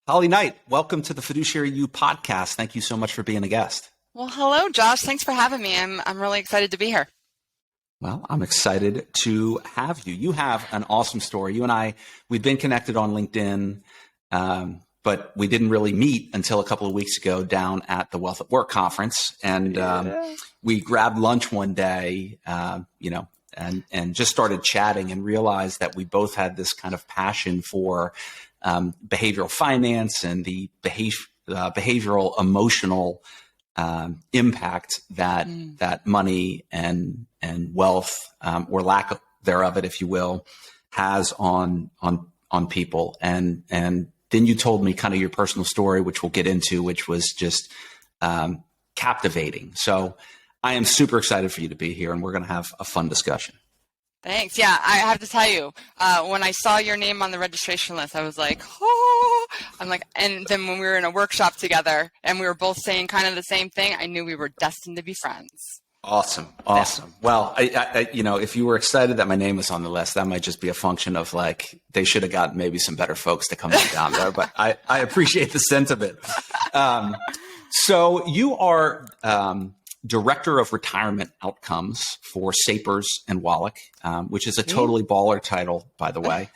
Holly Knight, welcome to the Fiduciary You podcast. Thank you so much for being a guest. Well, hello, Josh. Thanks for having me. I'm really excited to be here. Well, I'm excited to have you. You have an awesome story. You and I, we've been connected on LinkedIn, but we didn't really meet until a couple of weeks ago down at the Wealth at Work conference. And we grabbed lunch one day, and just started chatting and realized that we both had this kind of passion for behavioral finance and the behavioral emotional impact that money and wealth, or lack thereof it, if you will, has on people. And then you told me kind of your personal story, which we'll get into, which was just captivating. So I am super excited for you to be here, and we're going to have a fun discussion. Thanks. Yeah, I have to tell you, when I saw your name on the registration list, I was like, oh, and then when we were in a workshop together and we were both saying kind of the same thing, I knew we were destined to be friends. Awesome. Yeah. Well, I if you were excited that my name was on the list, that might just be a function of like, they should have gotten maybe some better folks to come down there, but I appreciate the sentiment. So you are, Director of Retirement Outcomes for Sapers and Wallach, which is a totally baller title, by the way.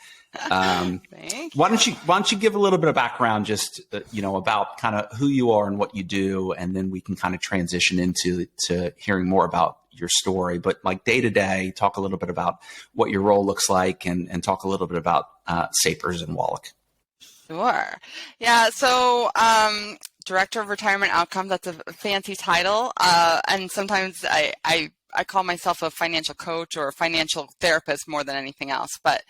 Why don't you give a little bit of background, just about kind of who you are and what you do, and then we can kind of transition into hearing more about your story. But like day to day, talk a little bit about what your role looks like, and talk a little bit about Sapers and Wallach. Sure. Yeah. So, Director of Retirement Outcomes, that's a fancy title. And sometimes I call myself a financial coach or a financial therapist more than anything else. But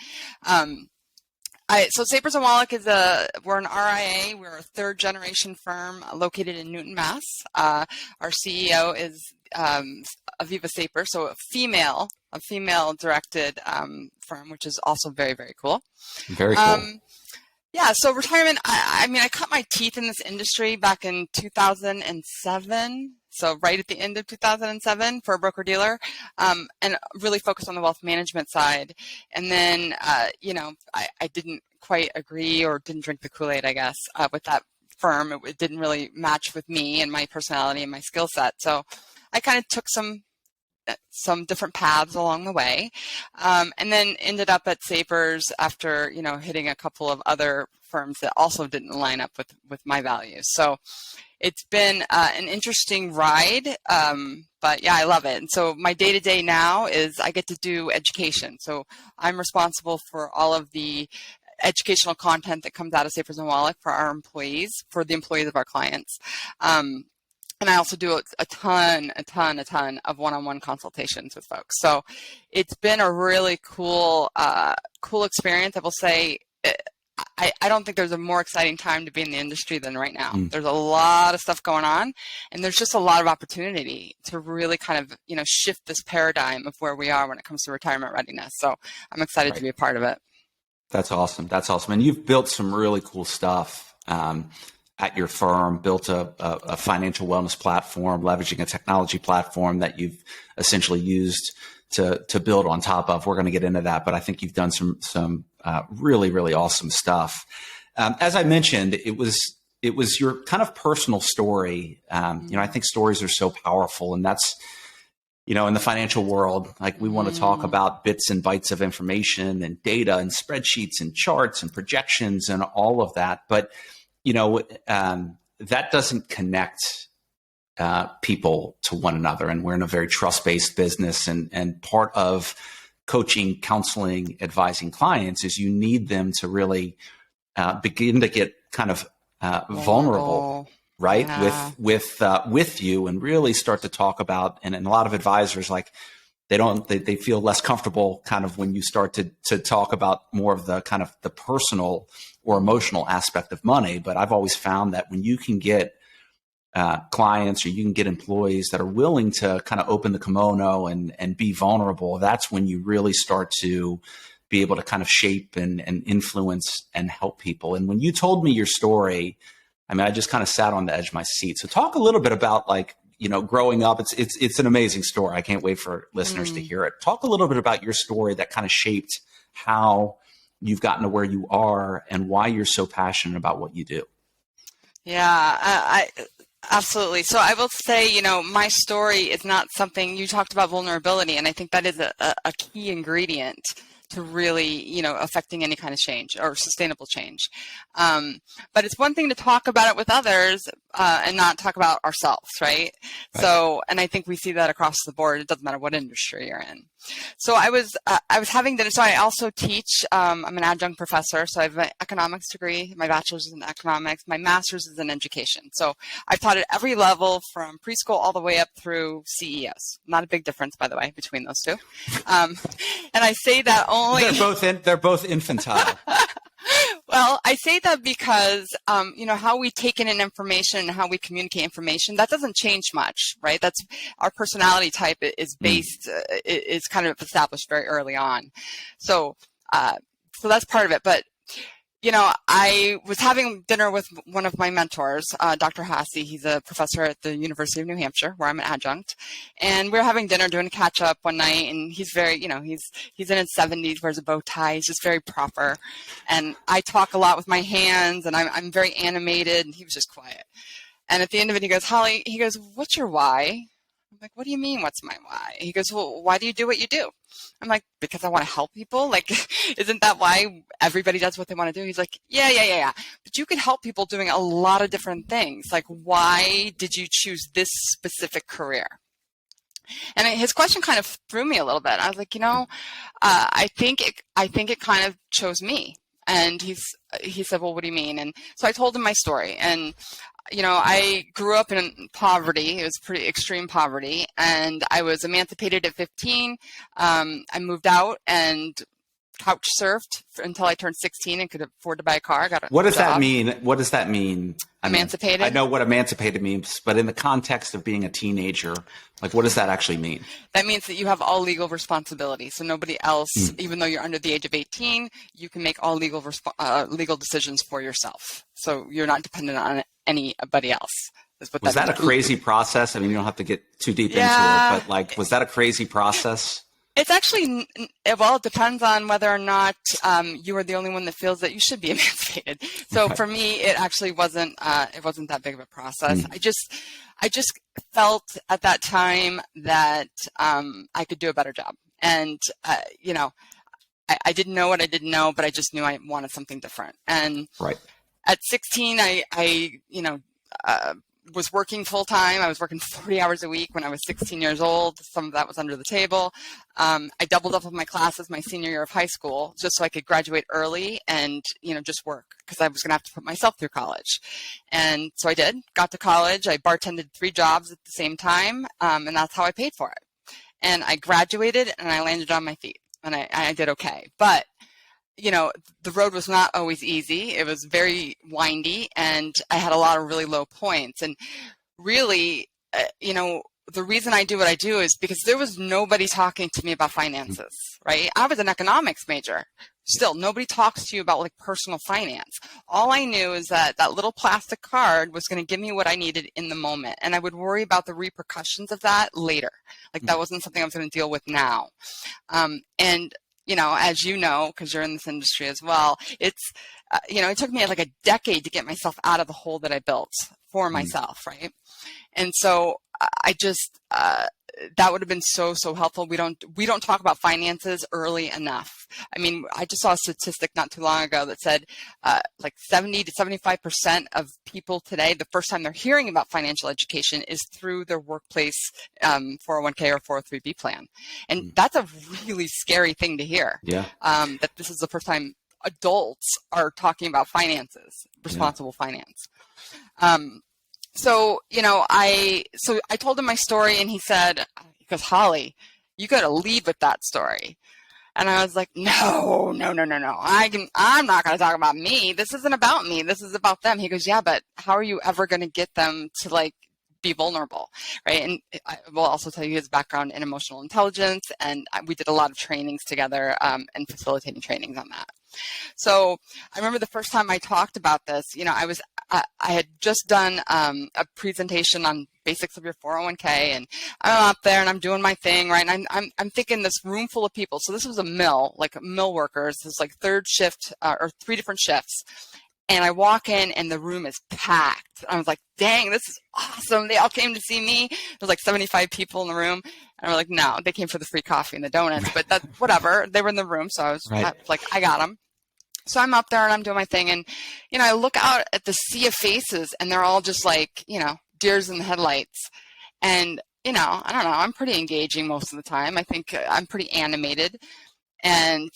so Sapers and Wallach we're an RIA. We're a third generation firm located in Newton, Mass. Our CEO is Aviva Sapers, so a female directed firm, which is also very, very cool. Very cool. Yeah, so retirement, I cut my teeth in this industry back in 2007, so right at the end of 2007 for a broker-dealer, and really focused on the wealth management side. And then, I didn't quite agree, or didn't drink the Kool-Aid, I guess, with that firm. It didn't really match with me and my personality and my skill set. So I kind of took some different paths along the way, and then ended up at Sapers after hitting a couple of other firms that also didn't line up with my values. So it's been an interesting ride, but yeah, I love it. And so my day-to-day now is I get to do education. So I'm responsible for all of the educational content that comes out of Sapers and Wallach for our employees, for the employees of our clients. And I also do a ton of one-on-one consultations with folks. So it's been a really cool experience. I will say, I don't think there's a more exciting time to be in the industry than right now. There's a lot of stuff going on, and there's just a lot of opportunity to really kind of, shift this paradigm of where we are when it comes to retirement readiness. So I'm excited to be a part of it. That's awesome. And you've built some really cool stuff. At your firm, built a financial wellness platform, leveraging a technology platform that you've essentially used to build on top of. We're going to get into that, but I think you've done some really, really awesome stuff. As I mentioned, it was your kind of personal story. I think stories are so powerful, and that's, in the financial world, like we want to talk about bits and bytes of information and data and spreadsheets and charts and projections and all of that, but that doesn't connect people to one another. And we're in a very trust-based business. And part of coaching, counseling, advising clients is you need them to really begin to get kind of vulnerable, right? Yeah. With you, and really start to talk about, and a lot of advisors, like, they feel less comfortable kind of when you start to talk about more of the kind of the personal or emotional aspect of money. But I've always found that when you can get clients, or you can get employees that are willing to kind of open the kimono and be vulnerable, that's when you really start to be able to kind of shape and influence and help people. And when you told me your story, I just kind of sat on the edge of my seat. So talk a little bit about, like, growing up. It's an amazing story. I can't wait for listeners to hear it. Talk a little bit about your story that kind of shaped how you've gotten to where you are and why you're so passionate about what you do. Yeah, I absolutely. So I will say, my story is not something you talked about vulnerability, and I think that is a key ingredient to really, affecting any kind of change or sustainable change. But it's one thing to talk about it with others and not talk about ourselves, right? So, and I think we see that across the board. It doesn't matter what industry you're in. So I was having dinner. So I also teach. I'm an adjunct professor. So I have an economics degree. My bachelor's is in economics. My master's is in education. So I've taught at every level from preschool all the way up through CEOs. Not a big difference, by the way, between those two. And I say that only they're both infantile. Well, I say that because, how we take in information and how we communicate information, that doesn't change much, right? That's our personality type is based, is kind of established very early on. So that's part of it. But, I was having dinner with one of my mentors, Dr. Hasse. He's a professor at the University of New Hampshire, where I'm an adjunct. And we were having dinner, doing a catch up one night, and he's very, he's in his 70s, wears a bow tie. He's just very proper. And I talk a lot with my hands, and I'm very animated, and he was just quiet. And at the end of it, he goes, Holly, what's your why? I'm like, what do you mean, what's my why? He goes, well, why do you do what you do? I'm like, because I want to help people. Like, isn't that why everybody does what they want to do? He's like, yeah. But you could help people doing a lot of different things. Like, why did you choose this specific career? And his question kind of threw me a little bit. I was like, I think it kind of chose me. And he said, well, what do you mean? And so I told him my story. And I grew up in poverty. It was pretty extreme poverty, and I was emancipated at 15. I moved out and couch surfed until I turned 16 and could afford to buy a car. What does that mean? What does that mean? Emancipated? I know what emancipated means, but in the context of being a teenager, like, what does that actually mean? That means that you have all legal responsibility. So nobody else, even though you're under the age of 18, you can make all legal decisions for yourself. So you're not dependent on anybody else. Was that a crazy process? I mean, you don't have to get too deep into it, but was that a crazy process? It's actually, it depends on whether or not you are the only one that feels that you should be emancipated. So for me, it actually wasn't that big of a process. I just felt at that time that I could do a better job. And, I didn't know what I didn't know, but I just knew I wanted something different. And at 16, I was working full time. I was working 40 hours a week when I was 16 years old. Some of that was under the table. I doubled up with my classes my senior year of high school just so I could graduate early and, just work because I was going to have to put myself through college. And so I did, got to college. I bartended 3 jobs at the same time. And that's how I paid for it. And I graduated and I landed on my feet and I did okay. But the road was not always easy. It was very windy, and I had a lot of really low points. And really, the reason I do what I do is because there was nobody talking to me about finances, right? I was an economics major. Still, nobody talks to you about like personal finance. All I knew is that little plastic card was going to give me what I needed in the moment, and I would worry about the repercussions of that later. Like that wasn't something I was going to deal with now. And as you know, because you're in this industry as well, it's, it took me like a decade to get myself out of the hole that I built for myself, right? And so I just, that would have been so helpful. We don't talk about finances early enough. I mean, I just saw a statistic not too long ago that said like 70 to 75% of people today, the first time they're hearing about financial education is through their workplace 401k or 403b plan. And that's a really scary thing to hear. Yeah. That this is the first time adults are talking about finances, responsible finance. So I told him my story, and he goes, Holly, you got to lead with that story. And I was like, no. I'm not going to talk about me. This isn't about me. This is about them. He goes, yeah, but how are you ever going to get them to like be vulnerable, right? And I will also tell you his background in emotional intelligence, and we did a lot of trainings together and facilitating trainings on that. So I remember the first time I talked about this, I had just done a presentation on basics of your 401k, and I'm up there and I'm doing my thing, right? And I'm thinking this room full of people. So this was a mill, like mill workers. This like third shift or 3 different shifts. And I walk in and the room is packed. I was like, dang, this is awesome. They all came to see me. There's like 75 people in the room. And we're like, no, they came for the free coffee and the donuts, but that, whatever. They were in the room. So I was like, I got them. So I'm up there and I'm doing my thing. And, I look out at the sea of faces and they're all just like, deers in the headlights. And, I don't know, I'm pretty engaging most of the time. I think I'm pretty animated. And,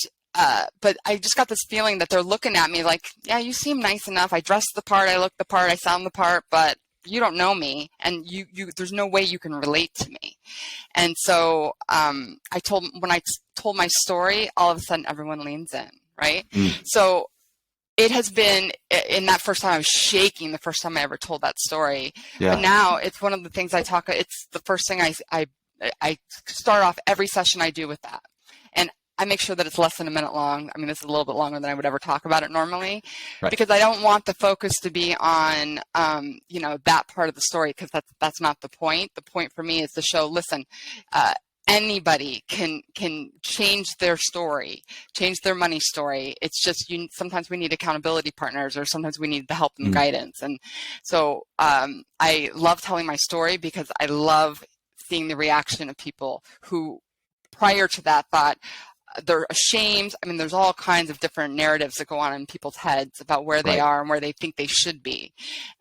but I just got this feeling that they're looking at me like, yeah, you seem nice enough. I dress the part, I look the part, I sound the part, but you don't know me, and there's no way you can relate to me. And so when I told my story, all of a sudden everyone leans in, right? So it has been, in that first time I was shaking the first time I ever told that story. Yeah. But now it's one of the things it's the first thing I start off every session I do with that. And I make sure that it's less than a minute long. I mean, this is a little bit longer than I would ever talk about it normally, right, because I don't want the focus to be on, that part of the story, because that's not the point. The point for me is to show, listen, anybody can change their story, change their money story. It's just sometimes we need accountability partners, or sometimes we need the help and guidance. And so I love telling my story because I love seeing the reaction of people who prior to that thought, they're ashamed. I mean, there's all kinds of different narratives that go on in people's heads about where they are and where they think they should be.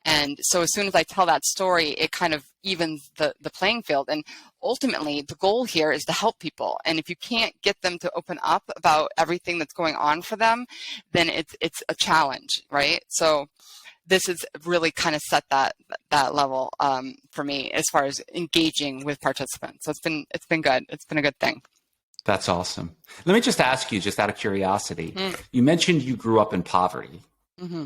And so as soon as I tell that story, it kind of evens the playing field. And ultimately, the goal here is to help people. And if you can't get them to open up about everything that's going on for them, then it's a challenge, right? So this has really kind of set that level for me as far as engaging with participants. So it's been good. It's been a good thing. That's awesome. Let me just ask you, just out of curiosity, you mentioned you grew up in poverty. Mm-hmm.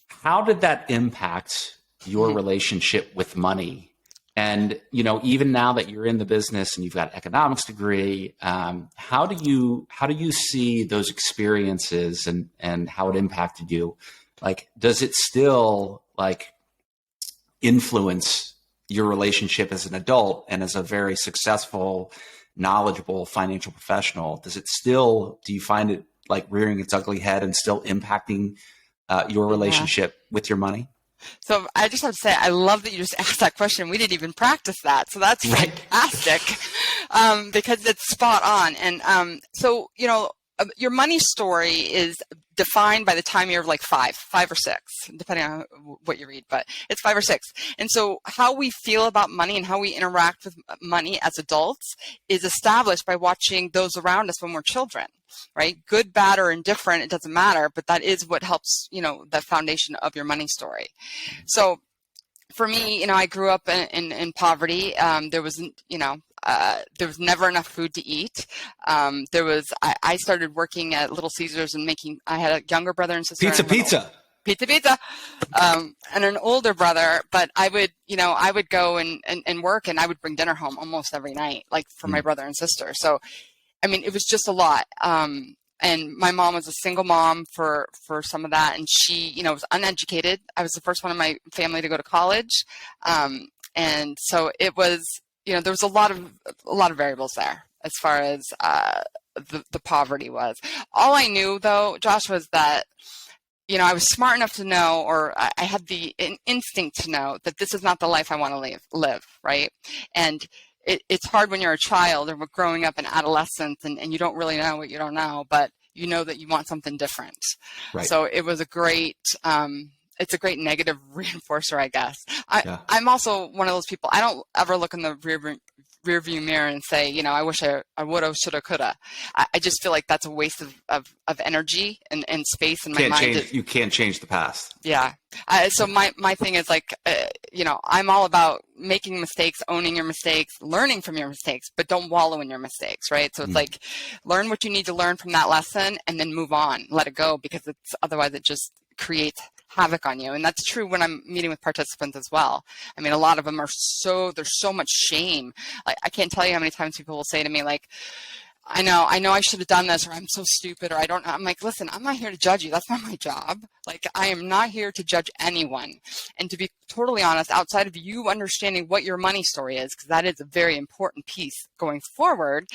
How did that impact your relationship with money? And, even now that you're in the business and you've got an economics degree, how do you see those experiences and how it impacted you? Like, does it still influence your relationship as an adult and as a very successful, knowledgeable financial professional? Do you find it rearing its ugly head and still impacting your relationship with your money? So I just have to say, I love that you just asked that question. We didn't even practice that. So that's fantastic because it's spot on. And so, your money story is defined by the time you're like five or six, depending on what you read, but it's 5 or 6. And so how we feel about money and how we interact with money as adults is established by watching those around us when we're children, right? Good, bad, or indifferent, it doesn't matter, but that is what helps, the foundation of your money story. So for me, I grew up in poverty. There was never enough food to eat. I started working at Little Caesars and I had a younger brother and sister. Pizza. And an older brother, but I would go and work, and I would bring dinner home almost every night, for my brother and sister. So, I mean, it was just a lot. And my mom was a single mom for some of that. And she, was uneducated. I was the first one in my family to go to college. And so it was, there was a lot of variables there as far as the poverty was. All I knew, though, Josh, was that, I was smart enough to know, or I had the instinct to know that this is not the life I want to live, right? And it's hard when you're a child or growing up in adolescence and you don't really know what you don't know, but you know that you want something different. Right. So it was it's a great negative reinforcer, I guess. I'm also one of those people, I don't ever look in the rear view mirror and say, I wish I woulda, shoulda, coulda. I just feel like that's a waste of energy and space in my mind. You can't change the past. Yeah. So my thing is I'm all about making mistakes, owning your mistakes, learning from your mistakes, but don't wallow in your mistakes, right? So it's learn what you need to learn from that lesson and then move on, let it go, because otherwise it just creates havoc on you. And that's true when I'm meeting with participants as well. I mean, a lot of them there's so much shame. I can't tell you how many times people will say to me, I know I should have done this, or I'm so stupid, or I don't know. I'm like, listen, I'm not here to judge you. That's not my job. Like, I am not here to judge anyone. And to be totally honest, outside of you understanding what your money story is, because that is a very important piece going forward,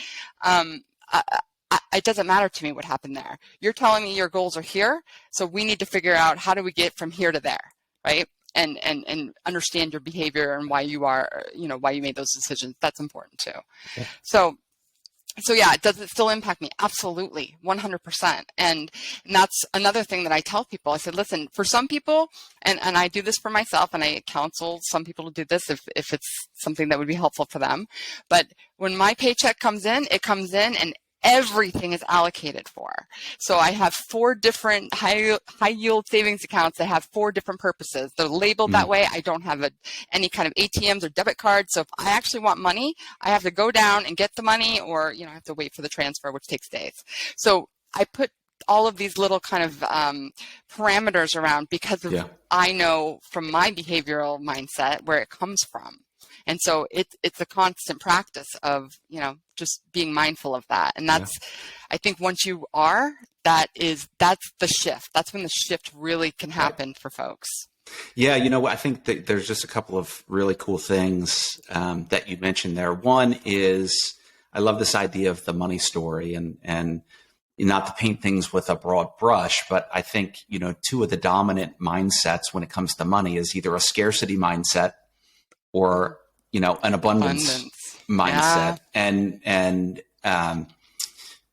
it doesn't matter to me what happened there. You're telling me your goals are here, so we need to figure out how do we get from here to there, right? And understand your behavior and why you are, why you made those decisions. That's important too. Yeah. So yeah, does it still impact me? Absolutely, 100%. And that's another thing that I tell people. I said, listen, for some people, and I do this for myself, and I counsel some people to do this if it's something that would be helpful for them. But when my paycheck comes in, it comes in and everything is allocated for. So I have 4 different high yield savings accounts that have 4 different purposes. They're labeled that way. I don't have any kind of ATMs or debit cards. So if I actually want money, I have to go down and get the money, or I have to wait for the transfer, which takes days. So I put all of these little kind of parameters around because of I know from my behavioral mindset where it comes from. And so it's a constant practice of, just being mindful of that. And that's, I think once you are, that's the shift. That's when the shift really can happen for folks. Yeah. I think that there's just a couple of really cool things that you mentioned there. One is I love this idea of the money story and not to paint things with a broad brush, but I think, 2 of the dominant mindsets when it comes to money is either a scarcity mindset or an abundance mindset, and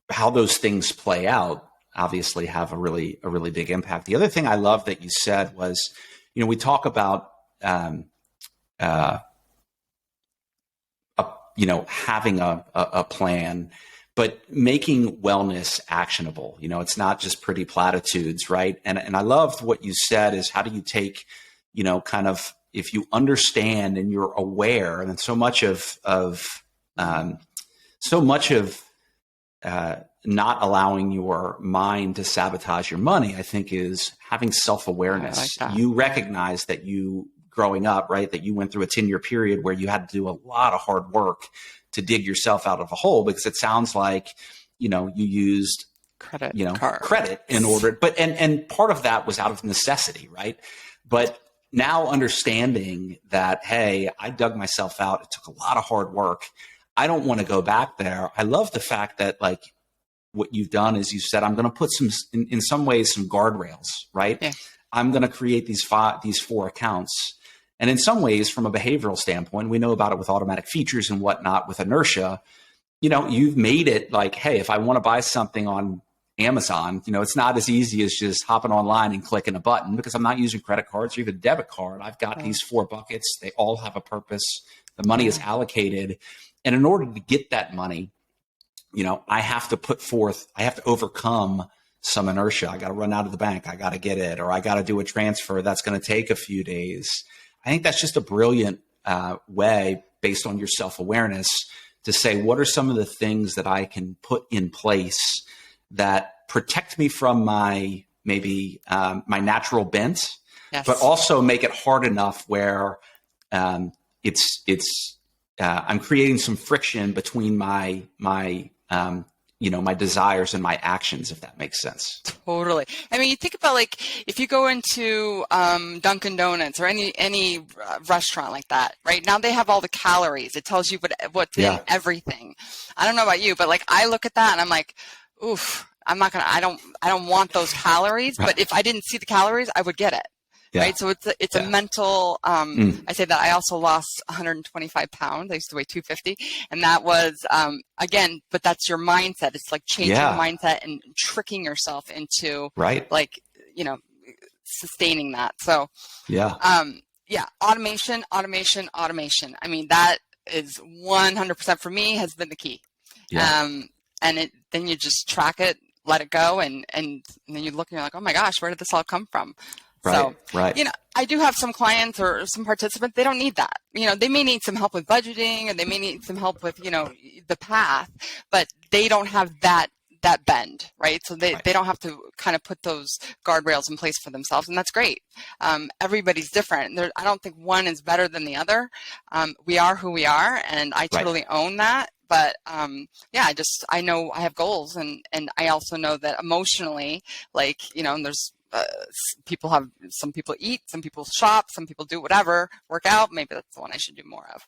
how those things play out obviously have a really big impact. The other thing I love that you said was, we talk about, having a plan, but making wellness actionable. It's not just pretty platitudes, right? And I loved what you said is how do you take, kind of, if you understand and you're aware, and so much of not allowing your mind to sabotage your money, I think, is having self-awareness. Like that. You recognize that you growing up, right, that you went through a 10-year period where you had to do a lot of hard work to dig yourself out of a hole, because it sounds like, you used credit in order, but, and part of that was out of necessity, right? But now understanding that, hey, I dug myself out. It took a lot of hard work. I don't want to go back there. I love the fact that, like, what you've done is you said, I'm going to put in some ways, some guardrails, right? Yeah. I'm going to create these 4 accounts. And in some ways, from a behavioral standpoint, we know about it with automatic features and whatnot with inertia. You've made it like, hey, if I want to buy something on Amazon, it's not as easy as just hopping online and clicking a button, because I'm not using credit cards or even debit card. I've got these 4 buckets. They all have a purpose. The money is allocated. And in order to get that money, I have to overcome some inertia. I got to run out of the bank. I got to get it, or I got to do a transfer that's going to take a few days. I think that's just a brilliant way, based on your self-awareness, to say, what are some of the things that I can put in place that protect me from my my natural bent, but also make it hard enough where I'm creating some friction between my desires and my actions, if that makes sense. Totally. I mean, you think about, like, if you go into Dunkin' Donuts or any restaurant like that, right? Now they have all the calories. It tells you what's in everything. I don't know about you, but, like, I look at that and I'm like, oof, I don't want those calories, but if I didn't see the calories, I would get it. Yeah. Right. So it's a mental, I say that I also lost 125 pounds. I used to weigh 250. And that was, again, but that's your mindset. It's like changing the mindset and tricking yourself into like, sustaining that. So, automation. I mean, that is 100% for me has been the key. Yeah. And then you just track it, let it go. And then you look and you're like, oh my gosh, where did this all come from? So, I do have some clients or some participants, they don't need that. They may need some help with budgeting, or they may need some help with, the path, but they don't have that bend, right? So they don't have to kind of put those guardrails in place for themselves. And that's great. Everybody's different. I don't think one is better than the other. We are who we are, and I totally own that. But yeah, I know I have goals, and I also know that emotionally, like, and there's some people eat, some people shop, some people do whatever, work out. Maybe that's the one I should do more of.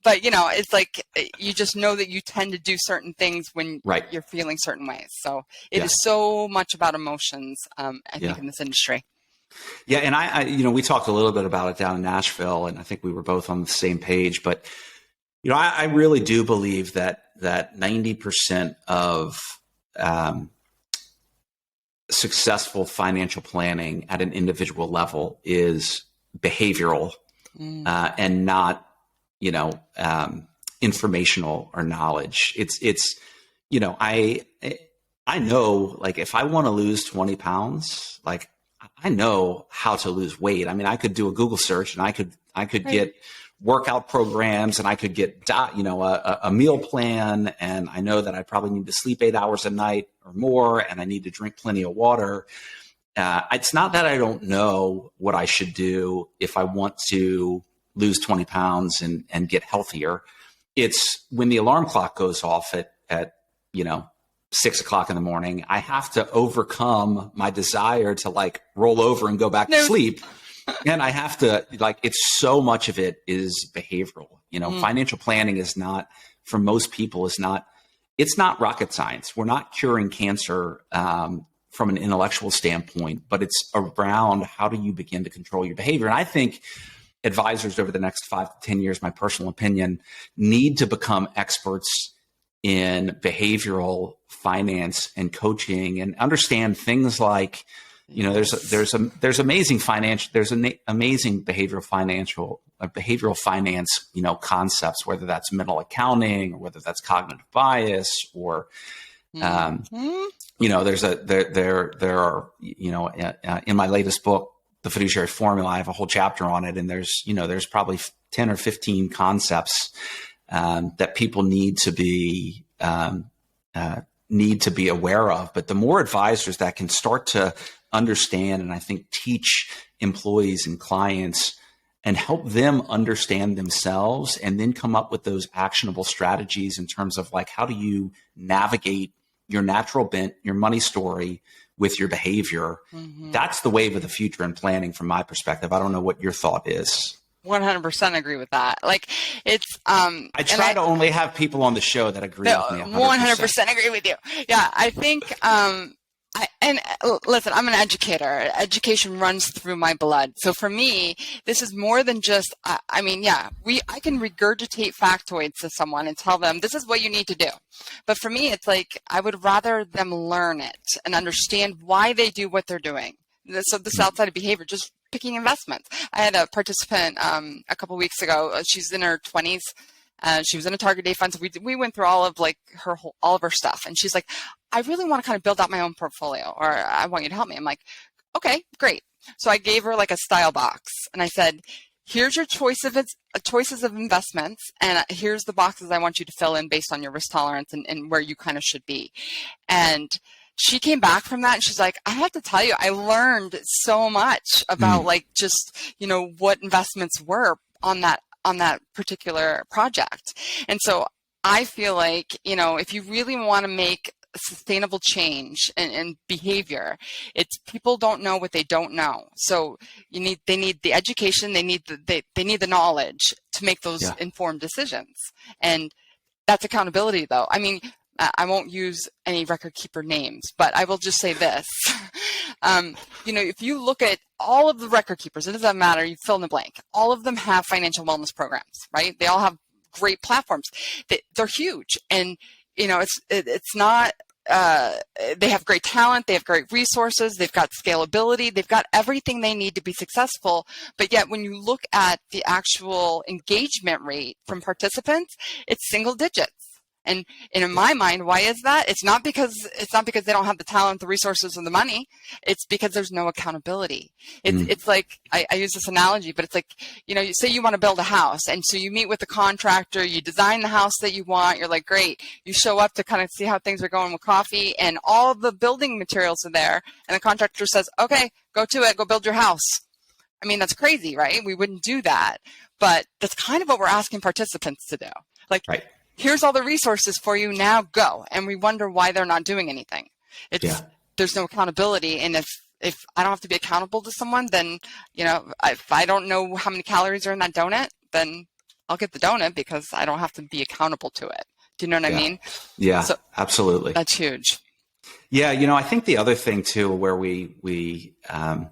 But it's like you just know that you tend to do certain things when Right. you're feeling certain ways. So it is so much about emotions, I think, in this industry. Yeah. And I, we talked a little bit about it down in Nashville, and I think we were both on the same page, but I really do believe that 90% of successful financial planning at an individual level is behavioral and not, informational or knowledge. It's I know, like, if I want to lose 20 pounds, like, I know how to lose weight. I mean, I could do a Google search, and I could Right. get workout programs, and I could get, a meal plan. And I know that I probably need to sleep 8 hours a night or more, and I need to drink plenty of water. It's not that I don't know what I should do if I want to lose 20 pounds and get healthier. It's when the alarm clock goes off at 6 o'clock in the morning, I have to overcome my desire to, like, roll over and go back to sleep. And I have to, like, it's so much of it is behavioral. Financial planning is not, for most people, it's not rocket science. We're not curing cancer from an intellectual standpoint, but it's around how do you begin to control your behavior. And I think advisors over the next 5 to 10 years, my personal opinion, need to become experts in behavioral finance and coaching, and understand things like, there's amazing behavioral finance, concepts, whether that's mental accounting or whether that's cognitive bias or, there are, in my latest book, The Fiduciary Formula, I have a whole chapter on it. And there's probably 10 or 15 concepts that people need to be aware of. But the more advisors that can start to understand, and I think teach employees and clients and help them understand themselves, and then come up with those actionable strategies in terms of, like, how do you navigate your natural bent, your money story with your behavior. That's the wave of the future in planning from my perspective. I don't know what your thought is. 100% agree with that. Like, it's I try to only have people on the show that agree with me. 100% agree with you. Yeah, I think listen, I'm an educator. Education runs through my blood. So for me, this is more than just, I can regurgitate factoids to someone and tell them this is what you need to do. But for me, it's like, I would rather them learn it and understand why they do what they're doing. So this outside of behavior, just picking investments. I had a participant a couple weeks ago. She's in her 20s. She was in a target date fund. So we went through all of her stuff. And she's like, I really want to kind of build out my own portfolio, or I want you to help me. I'm like, okay, great. So I gave her like a style box, and I said, here's your choices of investments, and here's the boxes I want you to fill in based on your risk tolerance and where you kind of should be. And she came back from that, and she's like, I have to tell you, I learned so much about like just, what investments were on that particular project. And so I feel like, if you really want to make sustainable change in behavior, it's people don't know what they don't know. So they need the education, they need the knowledge to make those informed decisions. And that's accountability, though. I mean, I won't use any record keeper names, but I will just say this. If you look at all of the record keepers, it doesn't matter, you fill in the blank. All of them have financial wellness programs, right? They all have great platforms. They're huge. And, it's not, they have great talent. They have great resources. They've got scalability. They've got everything they need to be successful. But yet when you look at the actual engagement rate from participants, it's single digits. And in my mind, why is that? It's not because they don't have the talent, the resources, and the money. It's because there's no accountability. It's like, I use this analogy, but it's like, you say you want to build a house, and so you meet with the contractor, you design the house that you want. You're like, great. You show up to kind of see how things are going with coffee, and all of the building materials are there, and the contractor says, okay, go to it, go build your house. I mean, that's crazy, right? We wouldn't do that, but that's kind of what we're asking participants to do. Like, right. here's all the resources for you, now go. And we wonder why they're not doing anything. There's no accountability. And if I don't have to be accountable to someone, then, if I don't know how many calories are in that donut, then I'll get the donut because I don't have to be accountable to it. Do you know what I mean? Yeah, so absolutely. That's huge. Yeah. I think the other thing too, where we I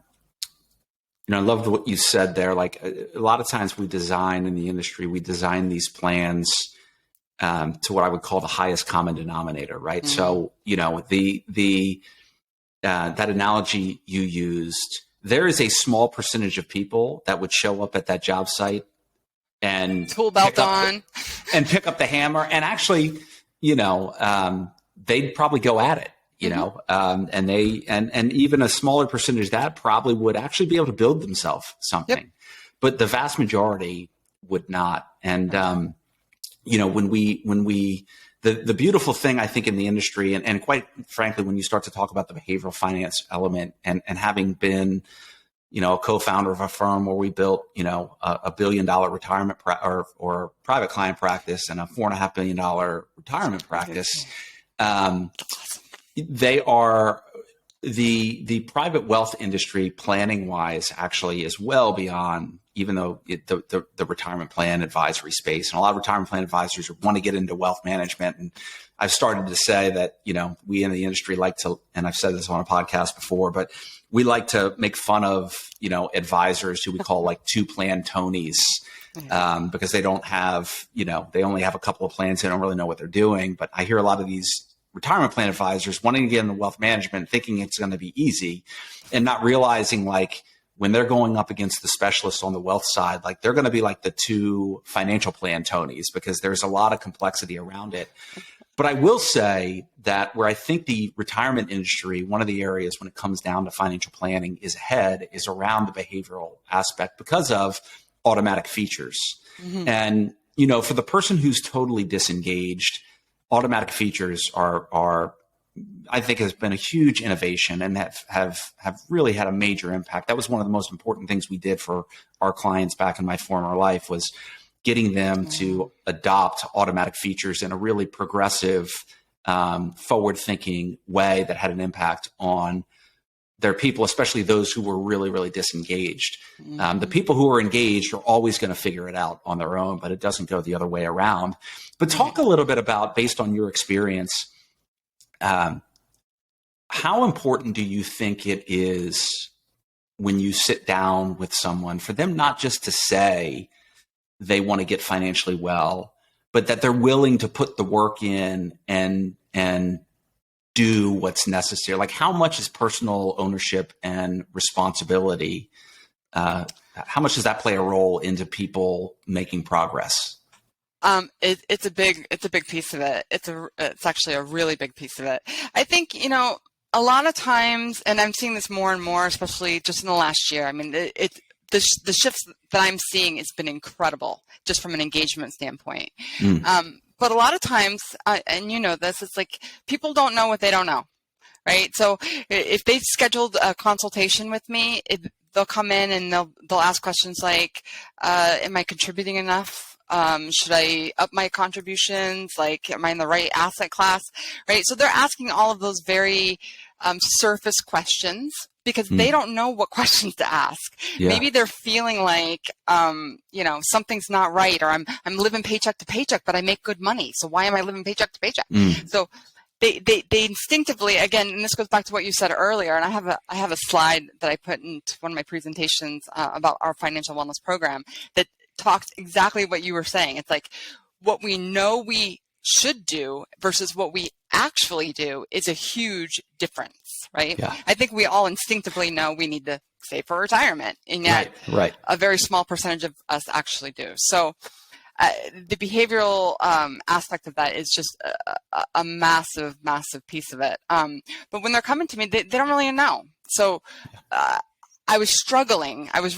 loved what you said there. Like a lot of times we design in the industry, we design these plans to what I would call the highest common denominator, right? Mm-hmm. So, that analogy you used, there is a small percentage of people that would show up at that job site and tool belt on and pick up the hammer. And actually, they'd probably go at it, and even a smaller percentage of that probably would actually be able to build themselves something, yep. But the vast majority would not. And, the beautiful thing I think in the industry, and quite frankly, when you start to talk about the behavioral finance element and having been, a co-founder of a firm where we built, a $1 billion retirement or private client practice and a $4.5 billion retirement practice, they are the private wealth industry planning wise actually is well beyond, even though the retirement plan advisory space, and a lot of retirement plan advisors want to get into wealth management. And I've started to say that, we in the industry like to, and I've said this on a podcast before, but we like to make fun of, advisors who we call like two plan Tonys, because they don't have, they only have a couple of plans. They don't really know what they're doing. But I hear a lot of these retirement plan advisors wanting to get into wealth management, thinking it's going to be easy and not realizing like when they're going up against the specialists on the wealth side, like they're going to be like the two financial plan Tonys because there's a lot of complexity around it. But I will say that where I think the retirement industry, one of the areas when it comes down to financial planning is ahead is around the behavioral aspect because of automatic features. Mm-hmm. And, for the person who's totally disengaged, automatic features are I think has been a huge innovation and have really had a major impact. That was one of the most important things we did for our clients back in my former life was getting them to adopt automatic features in a really progressive, forward-thinking way that had an impact on their people, especially those who were really, really disengaged. Mm-hmm. The people who are engaged are always going to figure it out on their own, but it doesn't go the other way around. But talk a little bit about, based on your experience, how important do you think it is when you sit down with someone for them not just to say they want to get financially well, but that they're willing to put the work in and do what's necessary? Like how much is personal ownership and responsibility? How much does that play a role into people making progress? It's a big piece of it. It's actually a really big piece of it. I think, a lot of times, and I'm seeing this more and more, especially just in the last year. I mean, the shifts that I'm seeing has been incredible just from an engagement standpoint. But a lot of times, and this, it's like people don't know what they don't know, right? So if they've scheduled a consultation with me, they'll come in and they'll ask questions like, am I contributing enough? Should I up my contributions? Like, am I in the right asset class? Right. So they're asking all of those very surface questions because they don't know what questions to ask. Yeah. Maybe they're feeling like, something's not right, or I'm living paycheck to paycheck, but I make good money. So why am I living paycheck to paycheck? So they instinctively, again, and this goes back to what you said earlier, and I have a slide that I put into one of my presentations about our financial wellness program that talks exactly what you were saying. It's like what we know we should do versus what we actually do is a huge difference, right? Yeah. I think we all instinctively know we need to save for retirement, and yet a very small percentage of us actually do. So the behavioral aspect of that is just a massive, massive piece of it. But when they're coming to me, they don't really know. So I was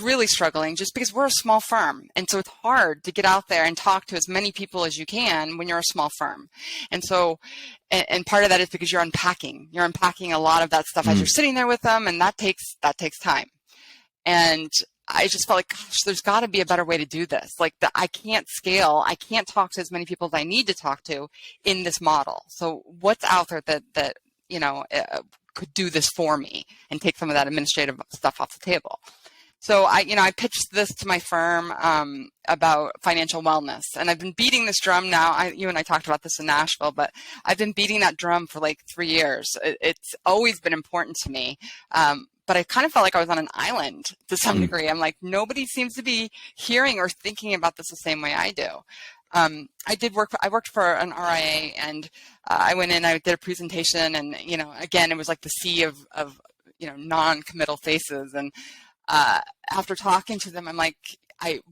really struggling just because we're a small firm. And so it's hard to get out there and talk to as many people as you can when you're a small firm. And so, and part of that is because you're unpacking a lot of that stuff as you're sitting there with them, and that takes time. And I just felt like, gosh, there's got to be a better way to do this. Like I can't scale. I can't talk to as many people as I need to talk to in this model. So what's out there that could do this for me and take some of that administrative stuff off the table? So I pitched this to my firm about financial wellness, and I've been beating this drum now. You and I talked about this in Nashville, but I've been beating that drum for like 3 years. It's always been important to me. But I kind of felt like I was on an island to some degree. I'm like, nobody seems to be hearing or thinking about this the same way I do. I worked for an RIA, and I went in, I did a presentation, and, again, it was like the sea of non-committal faces. And after talking to them, I'm like,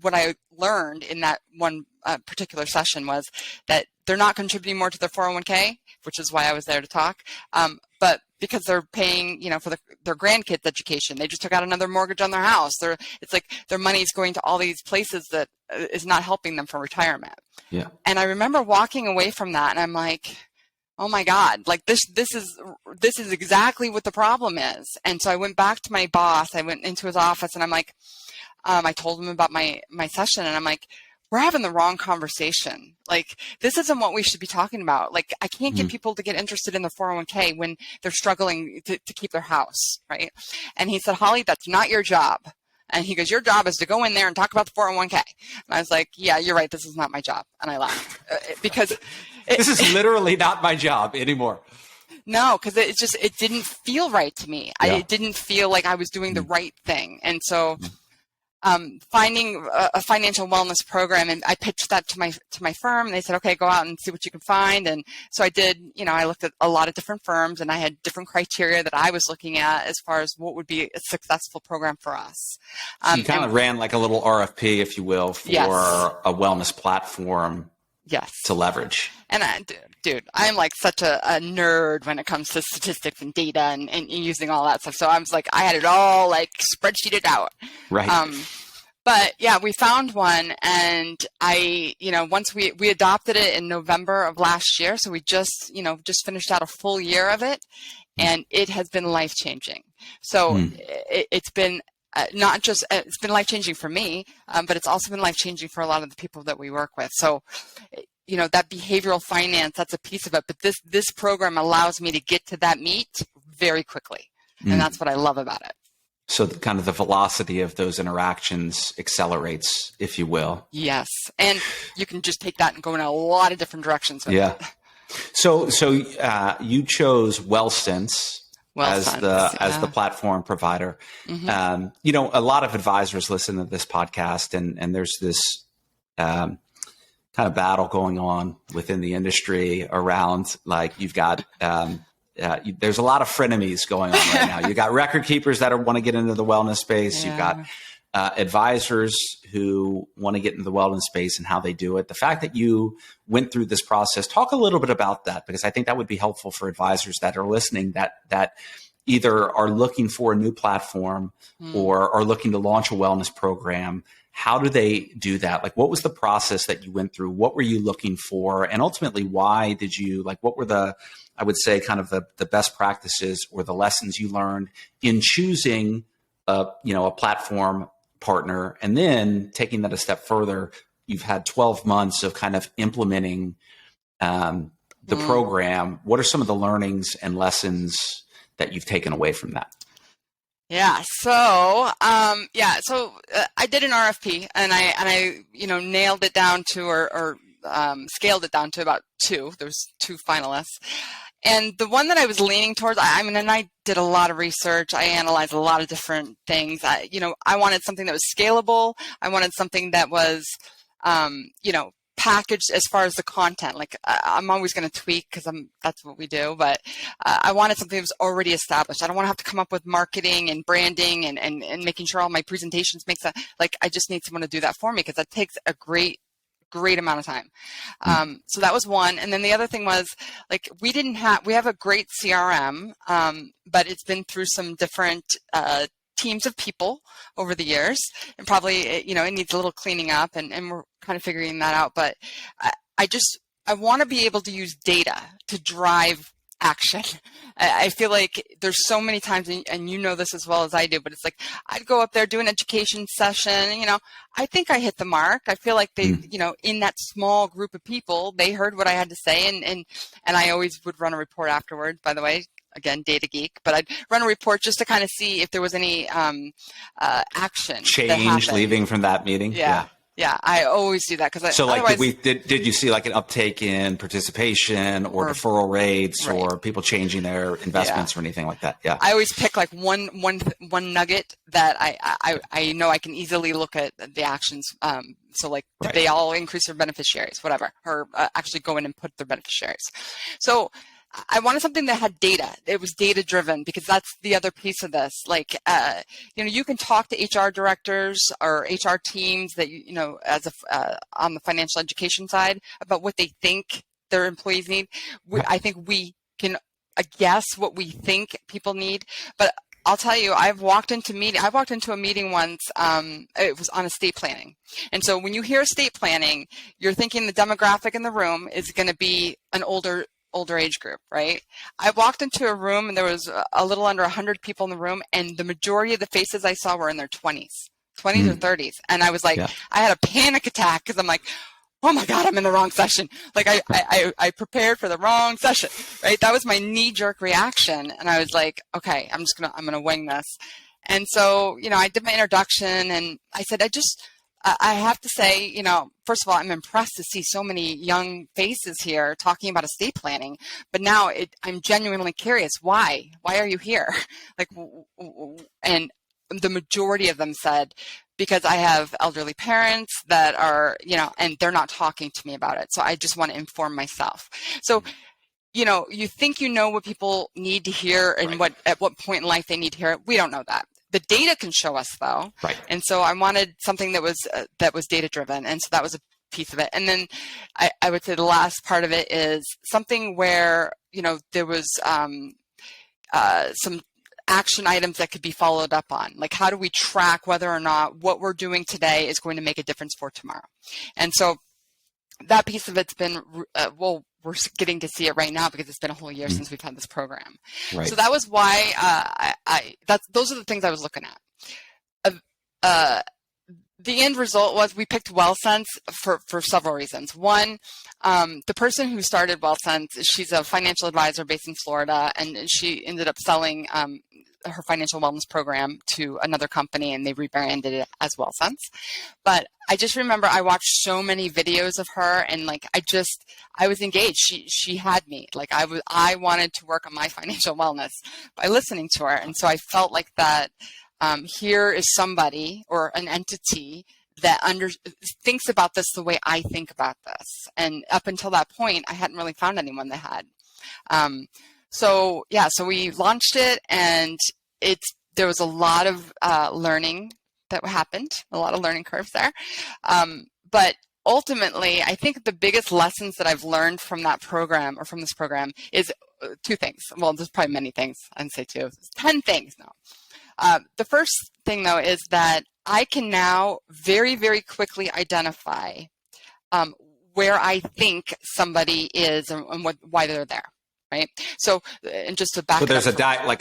what I learned in that one particular session was that they're not contributing more to their 401k, which is why I was there to talk. But because they're paying, for their grandkids' education, they just took out another mortgage on their house. It's like their money is going to all these places that is not helping them for retirement. Yeah. And I remember walking away from that, and I'm like, oh my God, like this is exactly what the problem is. And so I went back to my boss. I went into his office, and I'm like, I told him about my session, and I'm like, we're having the wrong conversation. Like, this isn't what we should be talking about. Like, I can't get people to get interested in the 401k when they're struggling to keep their house, right? And he said, Holly, that's not your job. And he goes, your job is to go in there and talk about the 401k. And I was like, yeah, you're right. This is not my job. And I laughed because this is literally not my job anymore. No, because it didn't feel right to me. Yeah. It didn't feel like I was doing the right thing. And so finding a financial wellness program, and I pitched that to my firm, and they said, okay, go out and see what you can find. And so I did. I looked at a lot of different firms, and I had different criteria that I was looking at as far as what would be a successful program for us. So you kind of ran like a little RFP, if you will, for a wellness platform. Yes. To leverage. And dude, I'm like such a nerd when it comes to statistics and data and using all that stuff. So I was like, I had it all like spreadsheeted out. Right. But yeah, we found one, and once we adopted it in November of last year. So we just finished out a full year of it, and it has been life-changing. So it's been it's been life-changing for me, but it's also been life-changing for a lot of the people that we work with. So, that behavioral finance, that's a piece of it, but this program allows me to get to that meat very quickly. And that's what I love about it. So kind of the velocity of those interactions accelerates, if you will. Yes. And you can just take that and go in a lot of different directions with it. So you chose WellSense as the platform provider. A lot of advisors listen to this podcast, and there's this kind of battle going on within the industry around, like, you've got there's a lot of frenemies going on right now. You got record keepers that want to get into the wellness space. You've got advisors who want to get into the wellness space and how they do it. The fact that you went through this process, talk a little bit about that, because I think that would be helpful for advisors that are listening that either are looking for a new platform or are looking to launch a wellness program. How do they do that? Like, what was the process that you went through? What were you looking for? And ultimately, why did you, what were I would say, kind of the best practices or the lessons you learned in choosing a platform partner, and then taking that a step further? You've had 12 months of kind of implementing the program. What are some of the learnings and lessons that you've taken away from that? Yeah. So, I did an RFP, and I nailed it down to, or scaled it down to about 2. There was 2 finalists. And the one that I was leaning towards, I did a lot of research. I analyzed a lot of different things. I wanted something that was scalable. I wanted something that was, packaged as far as the content. Like, I'm always going to tweak because that's what we do. But I wanted something that was already established. I don't want to have to come up with marketing and branding and making sure all my presentations make sense. Like, I just need someone to do that for me, because that takes a great amount of time. So that was one. And then the other thing was, like, we have a great CRM, but it's been through some different teams of people over the years, and probably, it needs a little cleaning up, and we're kind of figuring that out. But I want to be able to use data to drive action. I feel like there's so many times, and you know this as well as I do, but it's like I'd go up there, do an education session, you know, I think I hit the mark. I feel like they, you know, in that small group of people, they heard what I had to say, and I always would run a report afterwards, by the way. Again, data geek, but I'd run a report just to kind of see if there was any action change leaving from that meeting. Yeah, I always do that because so like did you see like an uptake in participation or deferral rates or people changing their investments or anything like that? Yeah, I always pick like one nugget that I know I can easily look at the actions. So like did they all increase their beneficiaries, whatever, or actually go in and put their beneficiaries. So I wanted something that had data. It was data driven because that's the other piece of this. Like, you know, you can talk to HR directors or HR teams that, you know, as on the financial education side about what they think their employees need. I think we can guess what we think people need, but I'll tell you, I walked into a meeting once, it was on estate planning. And so when you hear estate planning, you're thinking the demographic in the room is going to be an older age group, right? I walked into a room and there was a little under 100 people in the room, and the majority of the faces I saw were in their 20s or 30s. And I was like, I had a panic attack because I'm like, oh my God, I'm in the wrong session. Like I prepared for the wrong session, right? That was my knee-jerk reaction. And I was like, okay, I'm going to wing this. And so, you know, I did my introduction and I said, I have to say, you know, first of all, I'm impressed to see so many young faces here talking about estate planning, but now I'm genuinely curious. Why are you here? Like, and the majority of them said, because I have elderly parents that are, you know, and they're not talking to me about it. So I just want to inform myself. So, you know, you think you know what people need to hear and at what point in life they need to hear it. We don't know that. The data can show us though. Right. And so I wanted something that was data driven. And so that was a piece of it. And then I would say the last part of it is something where, you know, there was some action items that could be followed up on. Like, how do we track whether or not what we're doing today is going to make a difference for tomorrow? And so that piece of it's been, we're getting to see it right now because it's been a whole year since we've had this program. Right. So that was why those are the things I was looking at. The end result was we picked WellSense for several reasons. One, the person who started WellSense, she's a financial advisor based in Florida, and she ended up selling her financial wellness program to another company, and they rebranded it as WellSense. But I just remember I watched so many videos of her, and like I was engaged. She had me. Like I wanted to work on my financial wellness by listening to her, and so I felt like that. Here is somebody or an entity that thinks about this the way I think about this. And up until that point, I hadn't really found anyone that had. So we launched it, and there was a lot of learning that happened, a lot of learning curves there. But ultimately, I think the biggest lessons that I've learned from that program or from this program is two things. Well, there's probably many things. I'd say 10 things now. The first thing, though, is that I can now very, very quickly identify where I think somebody is and why they're there, right? So, and just to back so there's a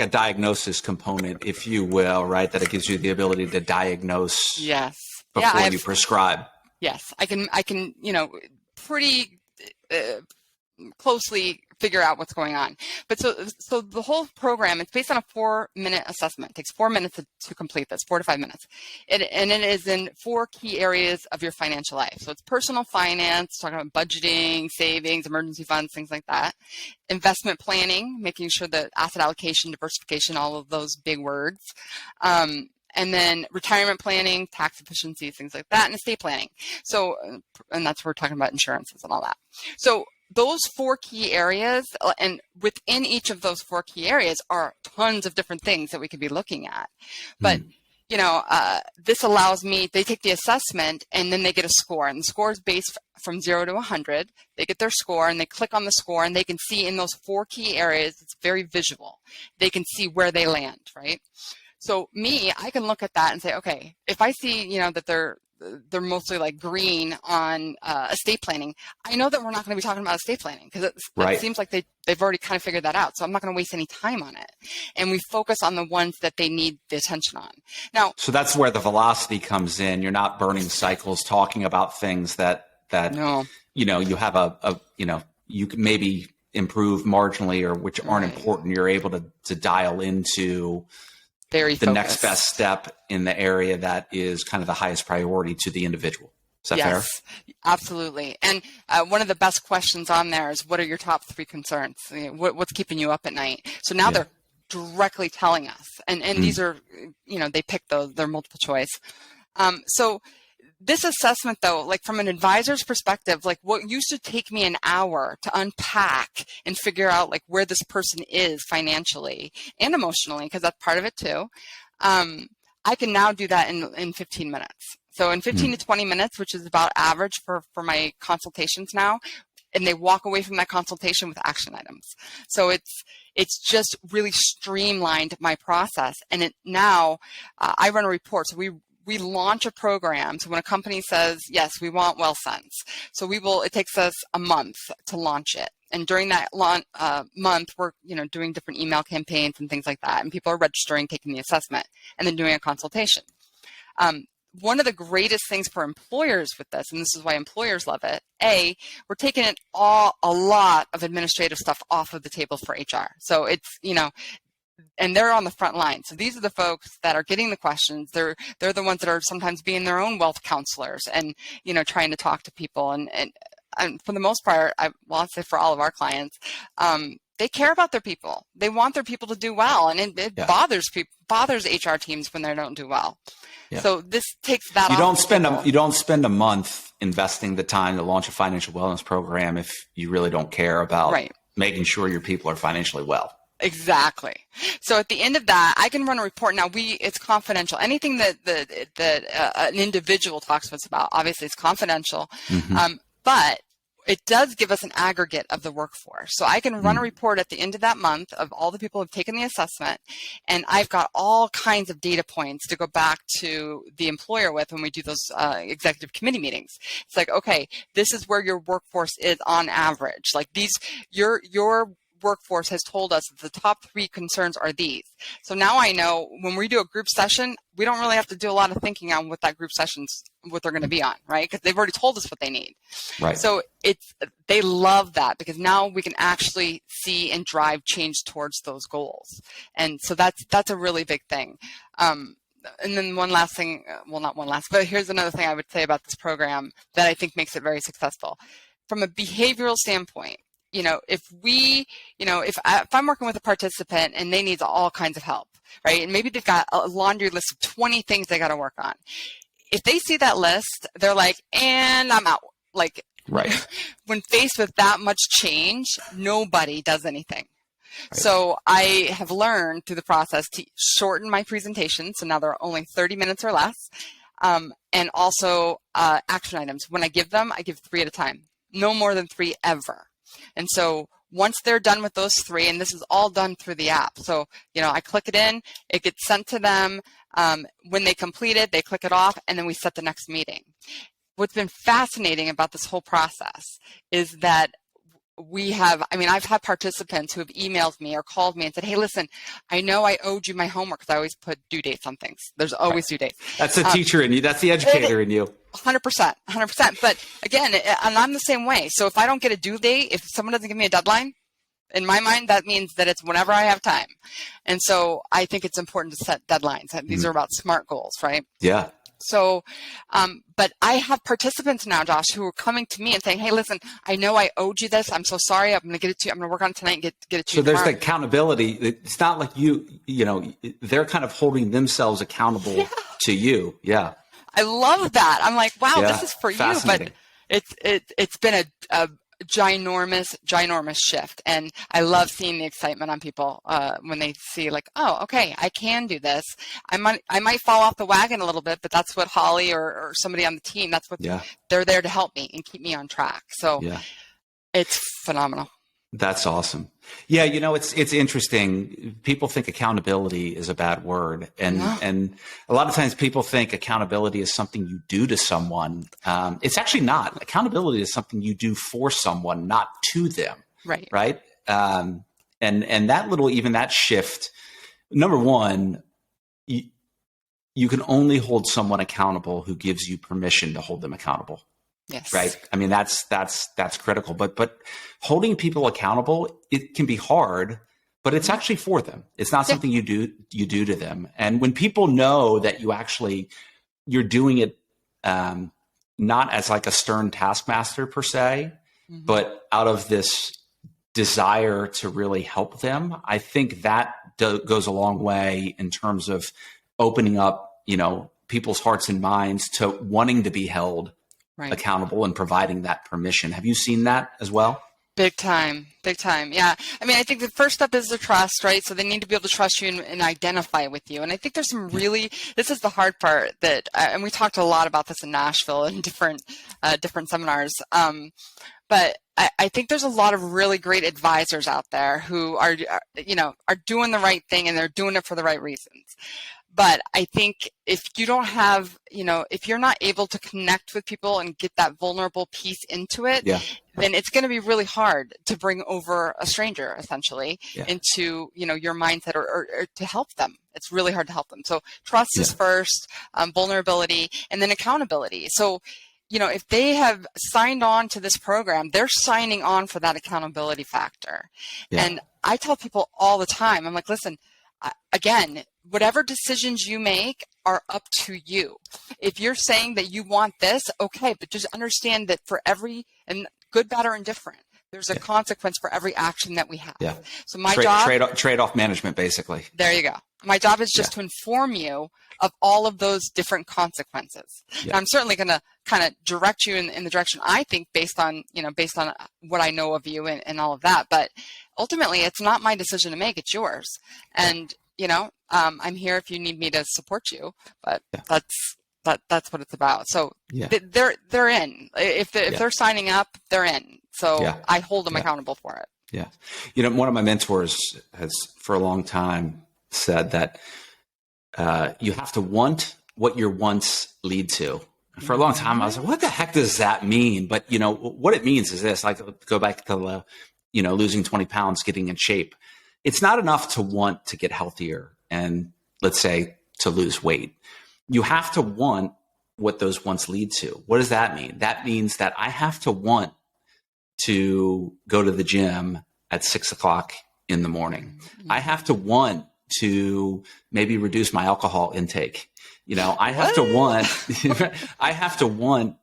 diagnosis component, if you will, right? That it gives you the ability to diagnose before you prescribe. Yes, I can, you know, pretty closely figure out what's going on. But so the whole program, it's based on a 4-minute assessment. It takes 4 minutes to complete this, 4 to 5 minutes. And it is in 4 key areas of your financial life. So it's personal finance, talking about budgeting, savings, emergency funds, things like that. Investment planning, making sure that asset allocation, diversification, all of those big words. And then retirement planning, tax efficiency, things like that, and estate planning. So, and that's where we're talking about insurances and all that. So those 4 key areas, and within each of those 4 key areas are tons of different things that we could be looking at. But, you know, this allows me, they take the assessment and then they get a score, and the score is based from 0 to 100. They get their score and they click on the score, and they can see in those 4 key areas, it's very visual. They can see where they land, right? So I can look at that and say, okay, if I see, you know, that they're mostly like green on estate planning. I know that we're not going to be talking about estate planning because it seems like they've already kind of figured that out. So I'm not going to waste any time on it. And we focus on the ones that they need the attention on. Now, so that's where the velocity comes in. You're not burning cycles talking about things that no. You have you can maybe improve marginally or which aren't important. You're able to dial into the next best step in the area that is kind of the highest priority to the individual. Is that fair? Yes, absolutely. And one of the best questions on there is, what are your top 3 concerns? What's keeping you up at night? So now they're directly telling us. And these are, they pick they're multiple choice. So this assessment, though, like from an advisor's perspective, like what used to take me an hour to unpack and figure out like where this person is financially and emotionally, because that's part of it too, I can now do that in 15 minutes. So in 15 to 20 minutes, which is about average for my consultations now, and they walk away from that consultation with action items. So it's just really streamlined my process. And now I run a report. So we launch a program. So when a company says, yes, we want WellSense, so it takes us a month to launch it. And during that month, we're doing different email campaigns and things like that. And people are registering, taking the assessment, and then doing a consultation. One of the greatest things for employers with this, and this is why employers love it, we're taking a lot of administrative stuff off of the table for HR. So it's, and they're on the front line. So these are the folks that are getting the questions. They're the ones that are sometimes being their own wealth counselors and, trying to talk to people. And for the most part, I'll say for all of our clients, they care about their people. They want their people to do well. And it bothers HR teams when they don't do well. Yeah. So this takes that you don't spend a month investing the time to launch a financial wellness program if you really don't care about making sure your people are financially well. Exactly. So at the end of that, I can run a report. Now it's confidential. Anything that an individual talks to us about, obviously it's confidential. Mm-hmm. But it does give us an aggregate of the workforce. So I can run a report at the end of that month of all the people who have taken the assessment. And I've got all kinds of data points to go back to the employer with when we do those executive committee meetings. It's like, okay, this is where your workforce is on average. Like your workforce has told us that the top 3 concerns are these. So now I know when we do a group session, we don't really have to do a lot of thinking on what that group session's, what they're going to be on, right? Because they've already told us what they need. Right. So they love that because now we can actually see and drive change towards those goals. And so that's a really big thing. And then one last thing, well, not one last, but here's another thing I would say about this program that I think makes it very successful. From a behavioral standpoint, if I'm working with a participant and they need all kinds of help, right? And maybe they've got a laundry list of 20 things they got to work on. If they see that list, they're like, and I'm out. Like, when faced with that much change, nobody does anything. Right. So I have learned through the process to shorten my presentation. So now they're only 30 minutes or less. And also action items. When I give them, I give 3 at a time. No more than 3 ever. And so once they're done with those 3, and this is all done through the app. So, I click it in, it gets sent to them. When they complete it, they click it off, and then we set the next meeting. What's been fascinating about this whole process is that I've had participants who have emailed me or called me and said, hey, listen, I know I owed you my homework because I always put due dates on things. There's always due dates. That's the teacher in you. That's the educator in you. 100%. But again, and I'm the same way. So if I don't get a due date, if someone doesn't give me a deadline, in my mind, that means that it's whenever I have time. And so I think it's important to set deadlines. These are about SMART goals, right? Yeah. So, but I have participants now, Josh, who are coming to me and saying, hey, listen, I know I owed you this. I'm so sorry. I'm going to get it to you. I'm going to work on it tonight and get it to you tomorrow. So there's the accountability. It's not like they're kind of holding themselves accountable to you. Yeah. I love that. I'm like, wow, this is for you. But it's been a ginormous shift. And I love seeing the excitement on people when they see like, oh, okay, I can do this. I might fall off the wagon a little bit, but that's what Holly or somebody on the team, that's what they're there to help me and keep me on track. So it's phenomenal. That's awesome. Yeah, it's interesting. People think accountability is a bad word, and a lot of times people think accountability is something you do to someone. It's actually not. Accountability is something you do for someone, not to them. Right. Right. And that shift. Number one, you can only hold someone accountable who gives you permission to hold them accountable. Yes. Right. I mean, that's critical, but holding people accountable, it can be hard, but it's actually for them. It's not something you do to them. And when people know that you're doing it, not as like a stern taskmaster per se, but out of this desire to really help them, I think that goes a long way in terms of opening up, people's hearts and minds to wanting to be held accountable and providing that permission. Have you seen that as well? Big time. Yeah. I mean, I think the first step is the trust, right? So they need to be able to trust you and identify with you. And I think there's this is the hard part that, and we talked a lot about this in Nashville in different seminars. But I think there's a lot of really great advisors out there who are doing the right thing, and they're doing it for the right reasons. But I think if you don't have, if you're not able to connect with people and get that vulnerable piece into it, then it's going to be really hard to bring over a stranger, essentially, into, your mindset or to help them. It's really hard to help them. So trust is first, vulnerability, and then accountability. So, if they have signed on to this program, they're signing on for that accountability factor. And I tell people all the time, I'm like, listen, again, whatever decisions you make are up to you. If you're saying that you want this, okay, but just understand that for every, and good, bad, or indifferent, there's a consequence for every action that we have. So my job, trade-off management, basically. There you go. My job is just to inform you of all of those different consequences. And I'm certainly going to kind of direct you in the direction I think based on what I know of you and all of that. But ultimately, it's not my decision to make; it's yours. And I'm here if you need me to support you. But that's what it's about. So they're in. If they're signing up, they're in. So I hold them accountable for it. Yeah. One of my mentors has for a long time said that you have to want what your wants lead to. For a long time, I was like, what the heck does that mean? But, what it means is this. I go back to losing 20 pounds, getting in shape. It's not enough to want to get healthier and, let's say, to lose weight. You have to want what those wants lead to. What does that mean? That means that I have to want to go to the gym at 6 o'clock in the morning. I have to want to maybe reduce my alcohol intake. I have to want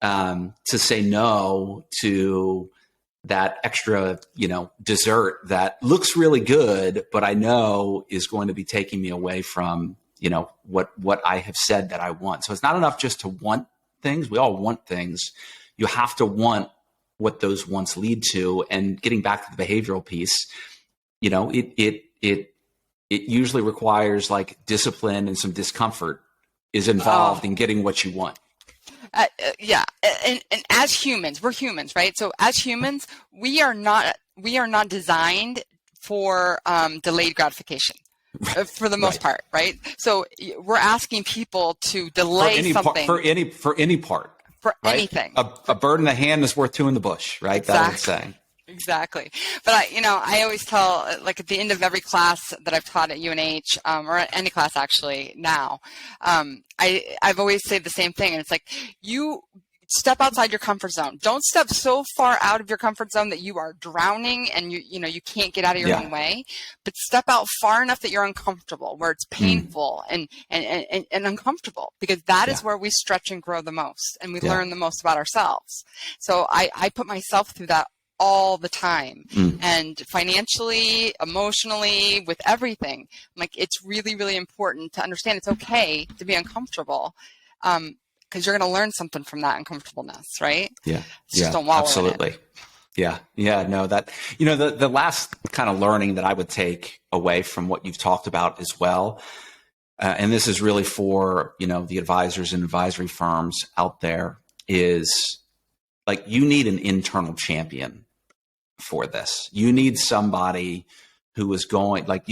to say no to that extra, dessert that looks really good, but I know is going to be taking me away from, what I have said that I want. So it's not enough just to want things. We all want things. You have to want what those wants lead to. And getting back to the behavioral piece, it usually requires like discipline and some discomfort is involved in getting what you want. And as humans, we're humans, right? So as humans, we are not designed for delayed gratification for the most part, right? So we're asking people to delay something for any part, for right? anything. A bird in the hand is worth two in the bush, right? Exactly. That's what I'm saying. Exactly. But I always tell, like at the end of every class that I've taught at UNH, or any class actually now, I've always said the same thing. And it's like, you step outside your comfort zone. Don't step so far out of your comfort zone that you are drowning and you can't get out of your own way, but step out far enough that you're uncomfortable, where it's painful and uncomfortable, because that is where we stretch and grow the most, and we learn the most about ourselves. So I put myself through that all the time, and financially, emotionally, with everything. Like, it's really, really important to understand it's okay to be uncomfortable, because you're going to learn something from that uncomfortableness, right? Just don't wallow absolutely. in it. No, that, the last kind of learning that I would take away from what you've talked about as well, and this is really for, the advisors and advisory firms out there, is like, you need an internal champion. for this. You need somebody who is going like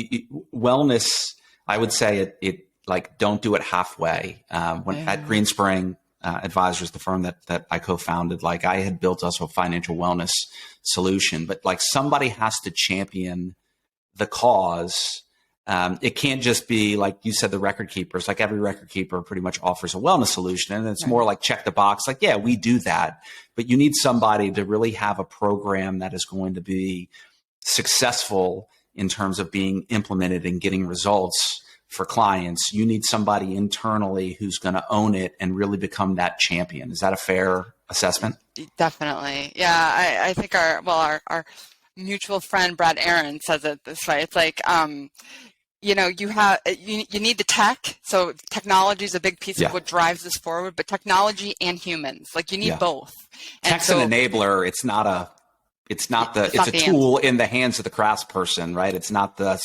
wellness. I would say it like don't do it halfway. When at Greenspring Advisors, the firm that I co-founded, like I had built also a financial wellness solution, but like somebody has to champion the cause. It can't just be like you said, the record keepers, like every record keeper pretty much offers a wellness solution. And it's more like check the box. Like, yeah, we do that, but you need somebody to really have a program that is going to be successful in terms of being implemented and getting results for clients. You need somebody internally who's going to own it and really become that champion. Is that a fair assessment? Definitely. Yeah. I think our mutual friend, Brad Aaron, says it this way. It's like, you need the tech. So technology is a big piece of what drives this forward, but technology and humans, like you need both. Tech's an enabler. It's a tool in the hands of the craftsperson, right? It's not the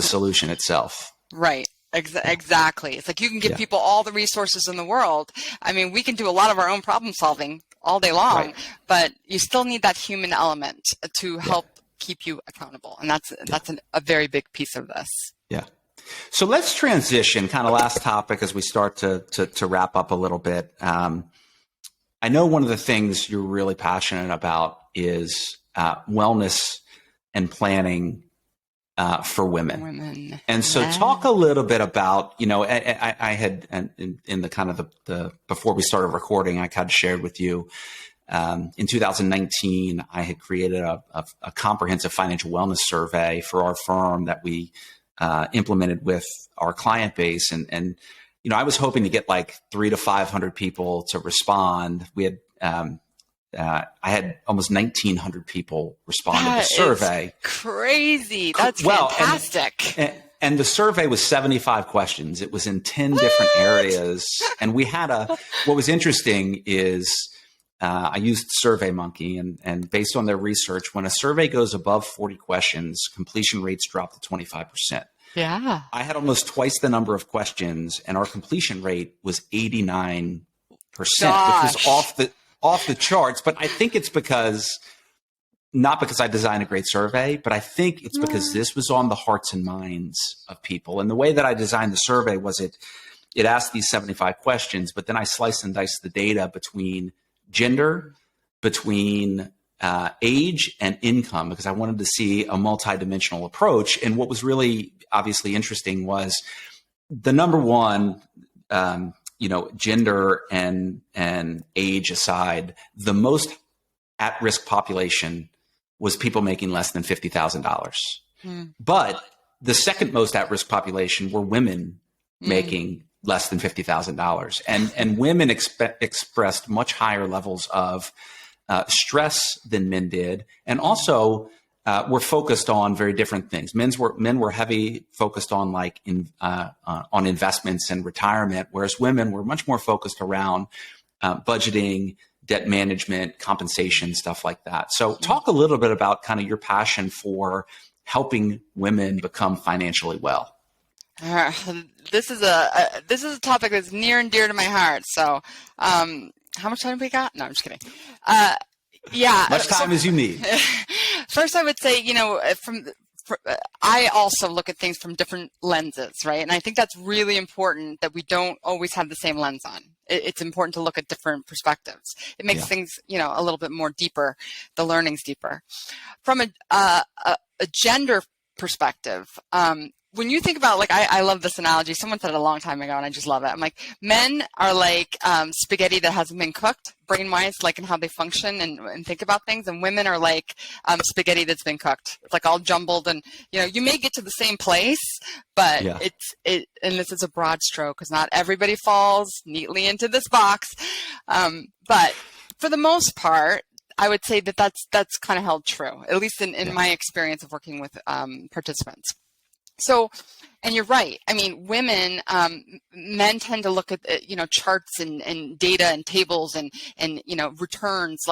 solution itself. Right. Exactly. It's like you can give people all the resources in the world. I mean, we can do a lot of our own problem solving all day long, but you still need that human element to help keep you accountable. And that's a very big piece of this. Yeah. So let's transition, kind of last topic as we start to wrap up a little bit. I know one of the things you're really passionate about is wellness and planning for women. And so talk a little bit about, I had in the kind of the before we started recording, I kind of shared with you in 2019, I had created a comprehensive financial wellness survey for our firm that we implemented with our client base. And I was hoping to get like 300 to 500 people to respond. We had I had almost 1,900 people respond to the survey. Crazy. That's fantastic. And the survey was 75 questions. It was in 10 different areas. And we had what was interesting is I used SurveyMonkey, and based on their research, when a survey goes above 40 questions, completion rates drop to 25%. Yeah. I had almost twice the number of questions, and our completion rate was 89%, which was off the charts. But I think it's not because I designed a great survey, but I think it's because this was on the hearts and minds of people. And the way that I designed the survey was it asked these 75 questions, but then I sliced and diced the data between gender, between age and income, because I wanted to see a multidimensional approach. And what was really obviously interesting was the number one, gender and age aside, the most at-risk population was people making less than $50,000. But the second most at-risk population were women making less than $50,000. And women expressed much higher levels of stress than men did. And also were focused on very different things. Men were heavy focused on on investments and retirement, whereas women were much more focused around budgeting, debt management, compensation, stuff like that. So talk a little bit about kind of your passion for helping women become financially well. This is a topic that's near and dear to my heart. So, how much time have we got? No, I'm just kidding. Much time as you need. First, I would say, I also look at things from different lenses, right? And I think that's really important that we don't always have the same lens on. It's important to look at different perspectives. It makes things, a little bit more deeper. The learning's deeper. From a gender perspective, when you think about, I love this analogy. Someone said it a long time ago, and I just love it. I'm like, men are like spaghetti that hasn't been cooked, brain-wise, in how they function and think about things. And women are like spaghetti that's been cooked. It's all jumbled, and you may get to the same place, but and this is a broad stroke because not everybody falls neatly into this box. But for the most part, I would say that's kind of held true, at least in my experience of working with participants. So, and you're right. I mean, women, men tend to look at, charts and data and tables and returns.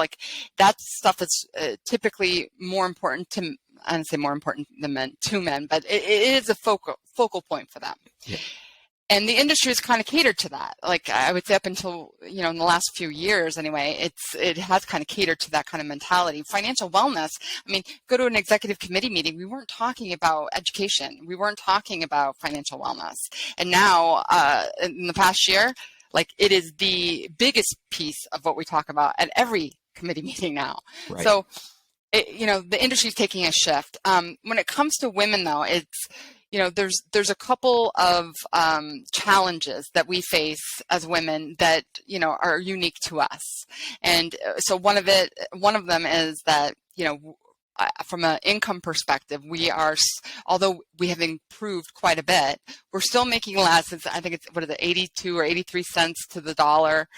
That stuff is typically more important I don't say more important than to men, but it is a focal point for them. Yeah. And the industry is kind of catered to that. Like I would say up until, in the last few years anyway, it has kind of catered to that kind of mentality. Financial wellness, I mean, go to an executive committee meeting, we weren't talking about education. We weren't talking about financial wellness. And now, in the past year, like it is the biggest piece of what we talk about at every committee meeting now. Right. So, the industry is taking a shift. When it comes to women though, it's, there's a couple of challenges that we face as women that are unique to us, and so one of them is that from an income perspective, although we have improved quite a bit, we're still making less. I think it's 82 or 83 cents to the dollar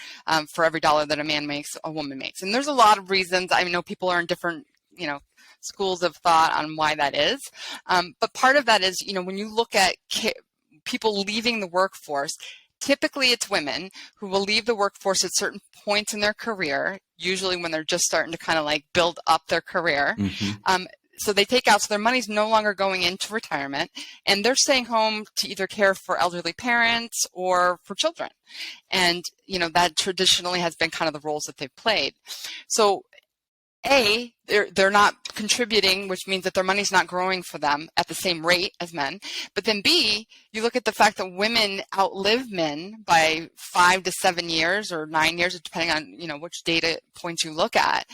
for every dollar that a man makes, a woman makes, and there's a lot of reasons. I know people are in different schools of thought on why that is. But part of that is, when you look at people leaving the workforce, typically it's women who will leave the workforce at certain points in their career, usually when they're just starting to kind of like build up their career. Mm-hmm. So they take out, so their money's no longer going into retirement, and they're staying home to either care for elderly parents or for children. And, that traditionally has been kind of the roles that they've played. So they're not contributing, which means that their money's not growing for them at the same rate as men. But then B, you look at the fact that women outlive men by 5 to 7 years or 9 years, depending on which data points you look at.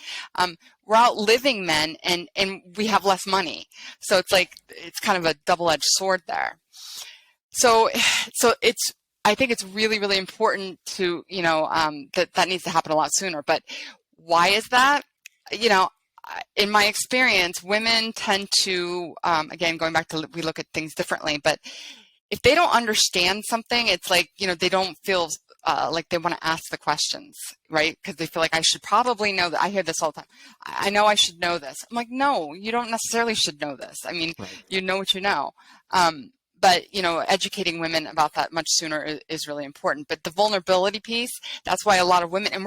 We're outliving men, and we have less money. So it's kind of a double-edged sword there. So I think it's really, really important to that needs to happen a lot sooner. But why is that? In my experience, women tend to, again, going back to we look at things differently, but if they don't understand something, it's like, they don't feel like they want to ask the questions, right? Because they feel like I should probably know that. I hear this all the time. I know I should know this. I'm like, no, you don't necessarily should know this. I mean, right. You know what you know. But, educating women about that much sooner is really important. But the vulnerability piece, that's why a lot of women, and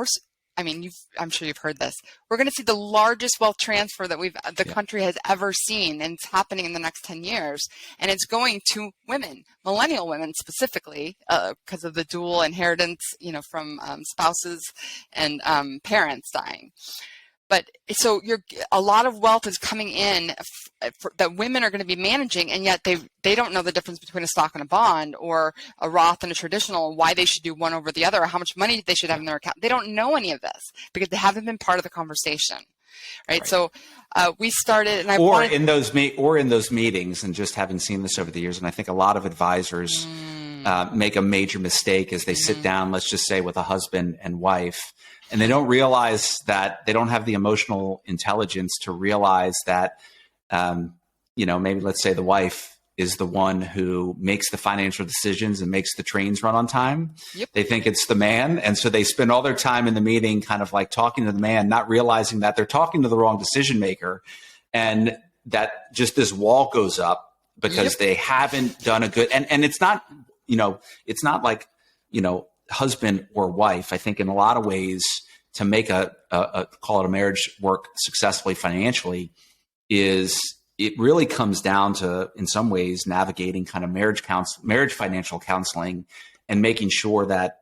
I'm sure you've heard this. We're going to see the largest wealth transfer that the country has ever seen, and it's happening in the next 10 years. And it's going to women, millennial women specifically, because of the dual inheritance, from spouses and parents dying. But so a lot of wealth is coming in that women are going to be managing, and yet they don't know the difference between a stock and a bond, or a Roth and a traditional, why they should do one over the other, or how much money they should have in their account. They don't know any of this because they haven't been part of the conversation, right? So we started, and in those meetings, and just having seen this over the years, and I think a lot of advisors make a major mistake as they sit down, let's just say with a husband and wife, and they don't realize that they don't have the emotional intelligence to realize that, maybe let's say the wife is the one who makes the financial decisions and makes the trains run on time. Yep. They think it's the man. And so they spend all their time in the meeting kind of like talking to the man, not realizing that they're talking to the wrong decision maker. And that just this wall goes up because they haven't done a good, and it's not, it's not like, husband or wife. I think in a lot of ways to make a call it a marriage work successfully financially it really comes down to, in some ways, navigating kind of marriage financial counseling, and making sure that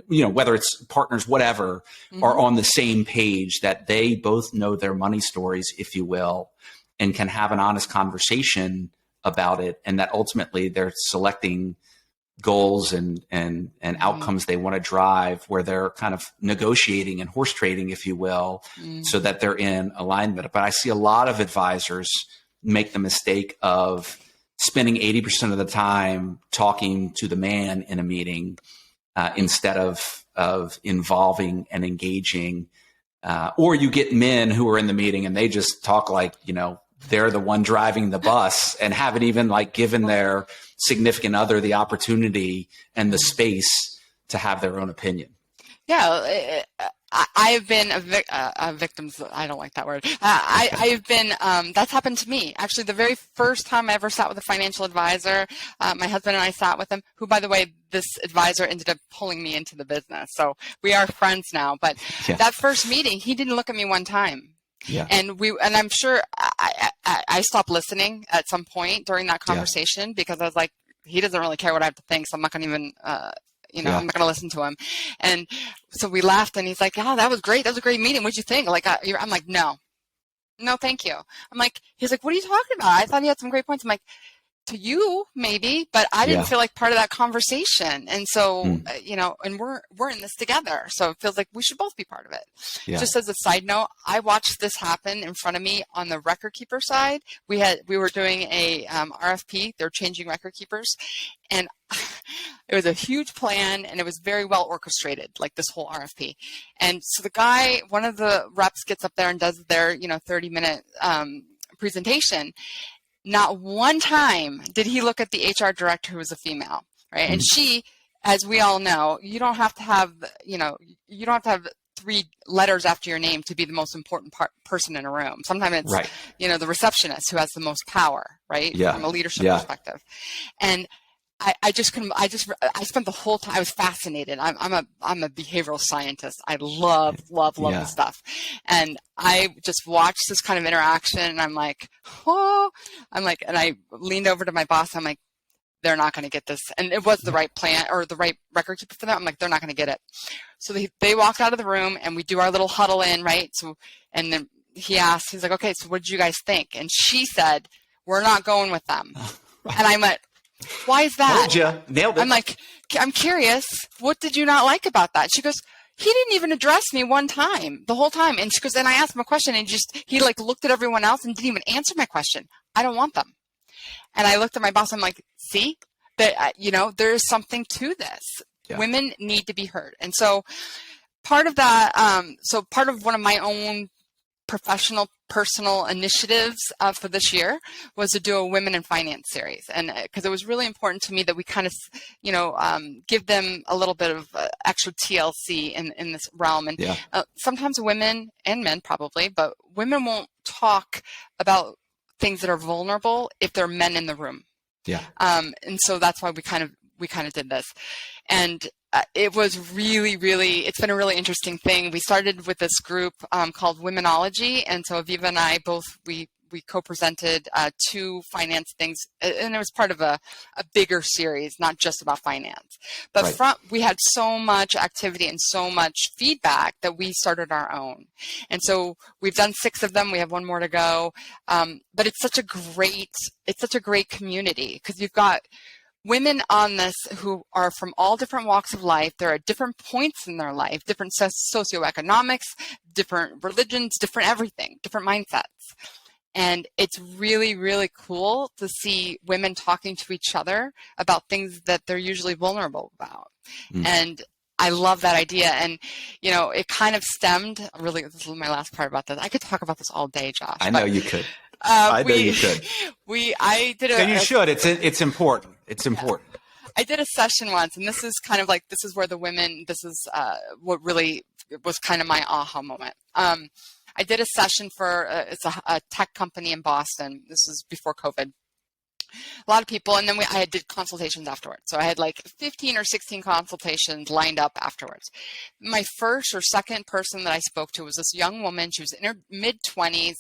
whether it's partners, whatever, are on the same page, that they both know their money stories, if you will, and can have an honest conversation about it, and that ultimately they're selecting goals and outcomes they want to drive, where they're kind of negotiating and horse trading, if you will, so that they're in alignment. But I see a lot of advisors make the mistake of spending 80% of the time talking to the man in a meeting instead of involving and engaging. Or you get men who are in the meeting and they just talk like, they're the one driving the bus, and haven't even like given their significant other the opportunity and the space to have their own opinion. Yeah. I have been a victim. I don't like that word. I've been, that's happened to me. Actually, the very first time I ever sat with a financial advisor, my husband and I sat with him, who, by the way, this advisor ended up pulling me into the business. So we are friends now. But that first meeting, he didn't look at me one time. Yeah. And I'm sure I stopped listening at some point during that conversation because I was like, he doesn't really care what I have to think, so I'm not going to even, I'm not going to listen to him. And so we laughed, and he's like, oh, that was great. That was a great meeting. What'd you think? Like, I'm like, no, thank you. He's like, what are you talking about? I thought he had some great points. I'm like, to you, maybe, but I didn't feel like part of that conversation. And so, and we're in this together. So it feels like we should both be part of it. Yeah. Just as a side note, I watched this happen in front of me on the record keeper side. We were doing a RFP. They're changing record keepers. And it was a huge plan, and it was very well orchestrated, like this whole RFP. And so one of the reps gets up there and does their, 30-minute presentation. Not one time did he look at the HR director, who was a female, right? Mm-hmm. And she, as we all know, you don't have to have 3 letters after your name to be the most important person in a room. Sometimes it's, right. The receptionist who has the most power, right? Yeah. From a leadership perspective. And I spent the whole time, I was fascinated. I'm a behavioral scientist. I love this stuff. And I just watched this kind of interaction, and and I leaned over to my boss. I'm like, they're not going to get this. And it was the right plan or the right record keeper for them. I'm like, they're not going to get it. So they walked out of the room, and we do our little huddle in, right? So, and then he's like, okay, so what did you guys think? And she said, we're not going with them. And I went, why is that? Told you. Nailed it. I'm like, I'm curious. What did you not like about that? She goes, he didn't even address me one time, the whole time. And she goes, and I asked him a question, and he looked at everyone else and didn't even answer my question. I don't want them. And I looked at my boss. I'm like, see, that there is something to this. Yeah. Women need to be heard. And so part of that, part of one of my own personal initiatives for this year was to do a Women in Finance series, and because it was really important to me that we kind of give them a little bit of extra TLC in this realm. And sometimes women and men probably, but women won't talk about things that are vulnerable if there are men in the room. Yeah. And so that's why we kind of did this. And it was it's been a really interesting thing. We started with this group called Womenology. And so Aviva and I we co-presented 2 finance things, and it was part of a bigger series, not just about finance. But right. We had so much activity and so much feedback that we started our own. And so we've done 6 of them. We have 1 more to go. But it's such a great community, because you've got women on this who are from all different walks of life. They're at different points in their life, different socioeconomics, different religions, different everything, different mindsets. And it's really, really cool to see women talking to each other about things that they're usually vulnerable about. Mm. And I love that idea. And, it kind of stemmed, really, this is my last part about this. I could talk about this all day, Josh. I know you could. I know you could. I did and you should. It's important. It's important. I did a session once, and this is kind of like, this is where the women, this is what really was kind of my aha moment. I did a session for, it's a tech company in Boston. This is before COVID. A lot of people, and then I did consultations afterwards. So I had like 15 or 16 consultations lined up afterwards. My first or second person that I spoke to was this young woman. She was in her mid-20s.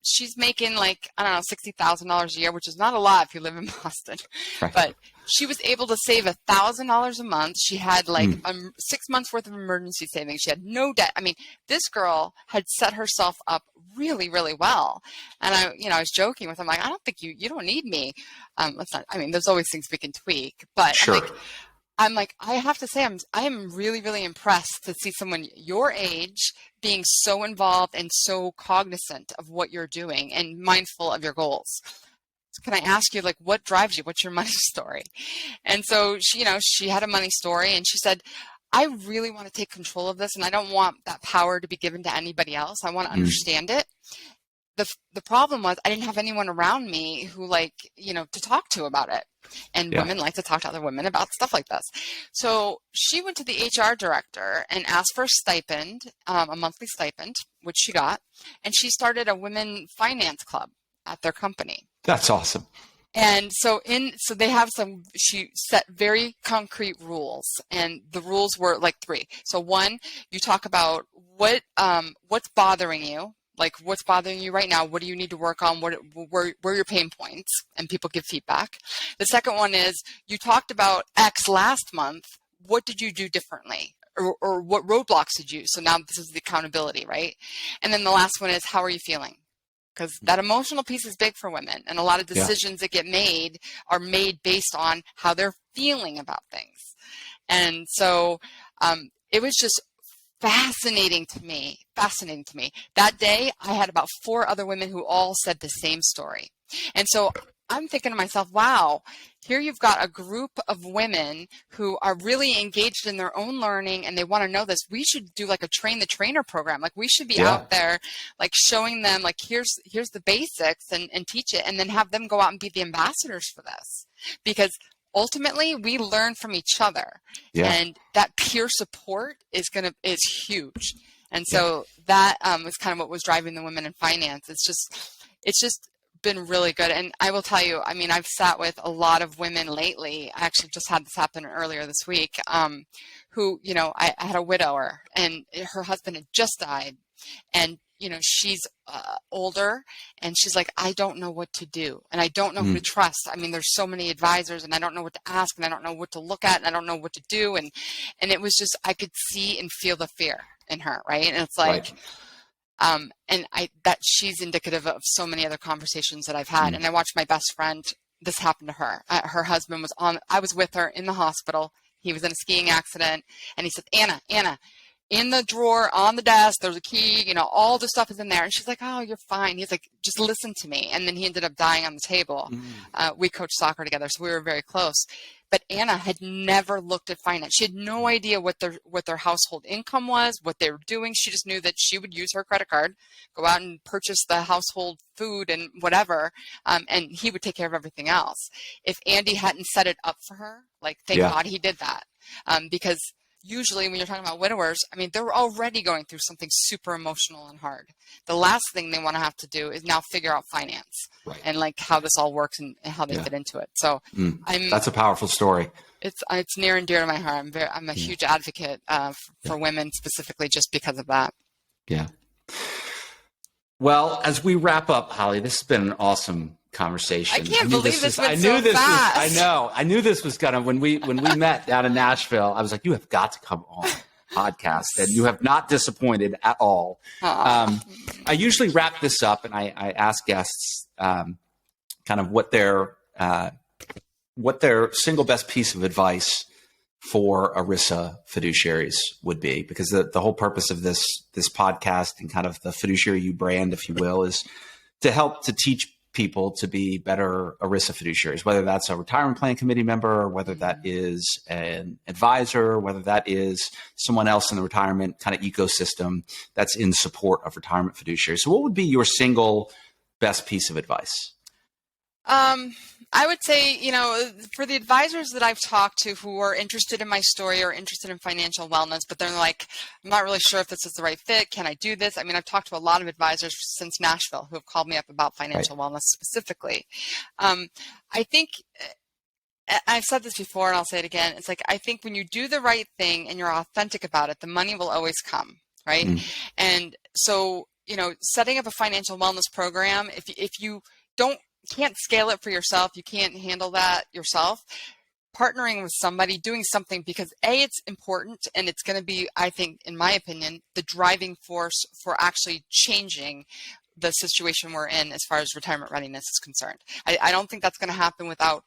She's making like, I don't know, $60,000 a year, which is not a lot if you live in Boston. Right. But she was able to save $1,000 a month. She had like 6 months worth of emergency savings. She had no debt. I mean, this girl had set herself up really, really well. And I was joking with him, like, I don't think you don't need me. There's always things we can tweak, but sure. I'm like, I have to say, I am really, really impressed to see someone your age being so involved and so cognizant of what you're doing and mindful of your goals. Can I ask you, like, what drives you? What's your money story? And so she had a money story, and she said, I really want to take control of this, and I don't want that power to be given to anybody else. I want to understand it. The problem was I didn't have anyone around me who to talk to about it. And women like to talk to other women about stuff like this. So she went to the HR director and asked for a stipend, a monthly stipend, which she got. And she started a women finance club at their company. That's awesome. And so they have she set very concrete rules, and the rules were like 3. So 1, you talk about what's bothering you, Like, what's bothering you right now? What do you need to work on? Where are your pain points? And people give feedback. The second one is, you talked about X last month. What did you do differently? Or what roadblocks did you? So now this is the accountability, right? And then the last one is, how are you feeling? Because that emotional piece is big for women. And a lot of decisions that get made are made based on how they're feeling about things. And so it was just fascinating to me. That day, I had about 4 other women who all said the same story. And so I'm thinking to myself, wow, here you've got a group of women who are really engaged in their own learning and they want to know this. We should do like a train the trainer program. Like, we should be out there, like, showing them, like, here's the basics and teach it, and then have them go out and be the ambassadors for this. Because ultimately, we learn from each other, and that peer support is huge. And so that was kind of what was driving the women in finance. It's just been really good. And I will tell you, I mean, I've sat with a lot of women lately. I actually just had this happen earlier this week, who, I had a widower, and her husband had just died, and she's older, and she's like, I don't know what to do, and I don't know who to trust. I mean, there's so many advisors, and I don't know what to ask, and I don't know what to look at, and I don't know what to do. And it was just, I could see and feel the fear in her, right? And it's like, that she's indicative of so many other conversations that I've had. And I watched my best friend, this happened to her. Her husband I was with her in the hospital. He was in a skiing accident, and he said, Anna, in the drawer on the desk, there's a key, all the stuff is in there. And she's like, oh, you're fine. He's like, just listen to me. And then he ended up dying on the table. We coached soccer together, so we were very close. But Anna had never looked at finance. She had no idea what their household income was, what they were doing. She just knew that she would use her credit card, go out and purchase the household food and whatever, and he would take care of everything else. If Andy hadn't set it up for her, like, thank God he did that, because usually when you're talking about widowers, I mean, they're already going through something super emotional and hard. The last thing they want to have to do is now figure out finance and like how this all works and how they fit into it. So that's a powerful story. It's near and dear to my heart. I'm a huge advocate for women specifically just because of that. Yeah. Well, as we wrap up, Holly, this has been an awesome conversation. I can't believe this went so fast. I know. I knew this was gonna, when we met down in Nashville, I was like, you have got to come on podcast, and you have not disappointed at all. I usually wrap this up, and I ask guests kind of what their single best piece of advice for ERISA fiduciaries would be, because the whole purpose of this podcast and kind of the Fiduciary You brand, if you will, is to help to teach people to be better ERISA fiduciaries, whether that's a retirement plan committee member, or whether that is an advisor, whether that is someone else in the retirement kind of ecosystem that's in support of retirement fiduciaries. So what would be your single best piece of advice? I would say, for the advisors that I've talked to who are interested in my story or interested in financial wellness, but they're like, I'm not really sure if this is the right fit. Can I do this? I mean, I've talked to a lot of advisors since Nashville who have called me up about financial wellness specifically. I think I've said this before and I'll say it again. It's like, I think when you do the right thing and you're authentic about it, the money will always come. Right. And so, setting up a financial wellness program, if you can't scale it for yourself, you can't handle that yourself, partnering with somebody, doing something, because it's important, and it's going to be, I think, in my opinion, the driving force for actually changing the situation we're in as far as retirement readiness is concerned. I don't think that's going to happen without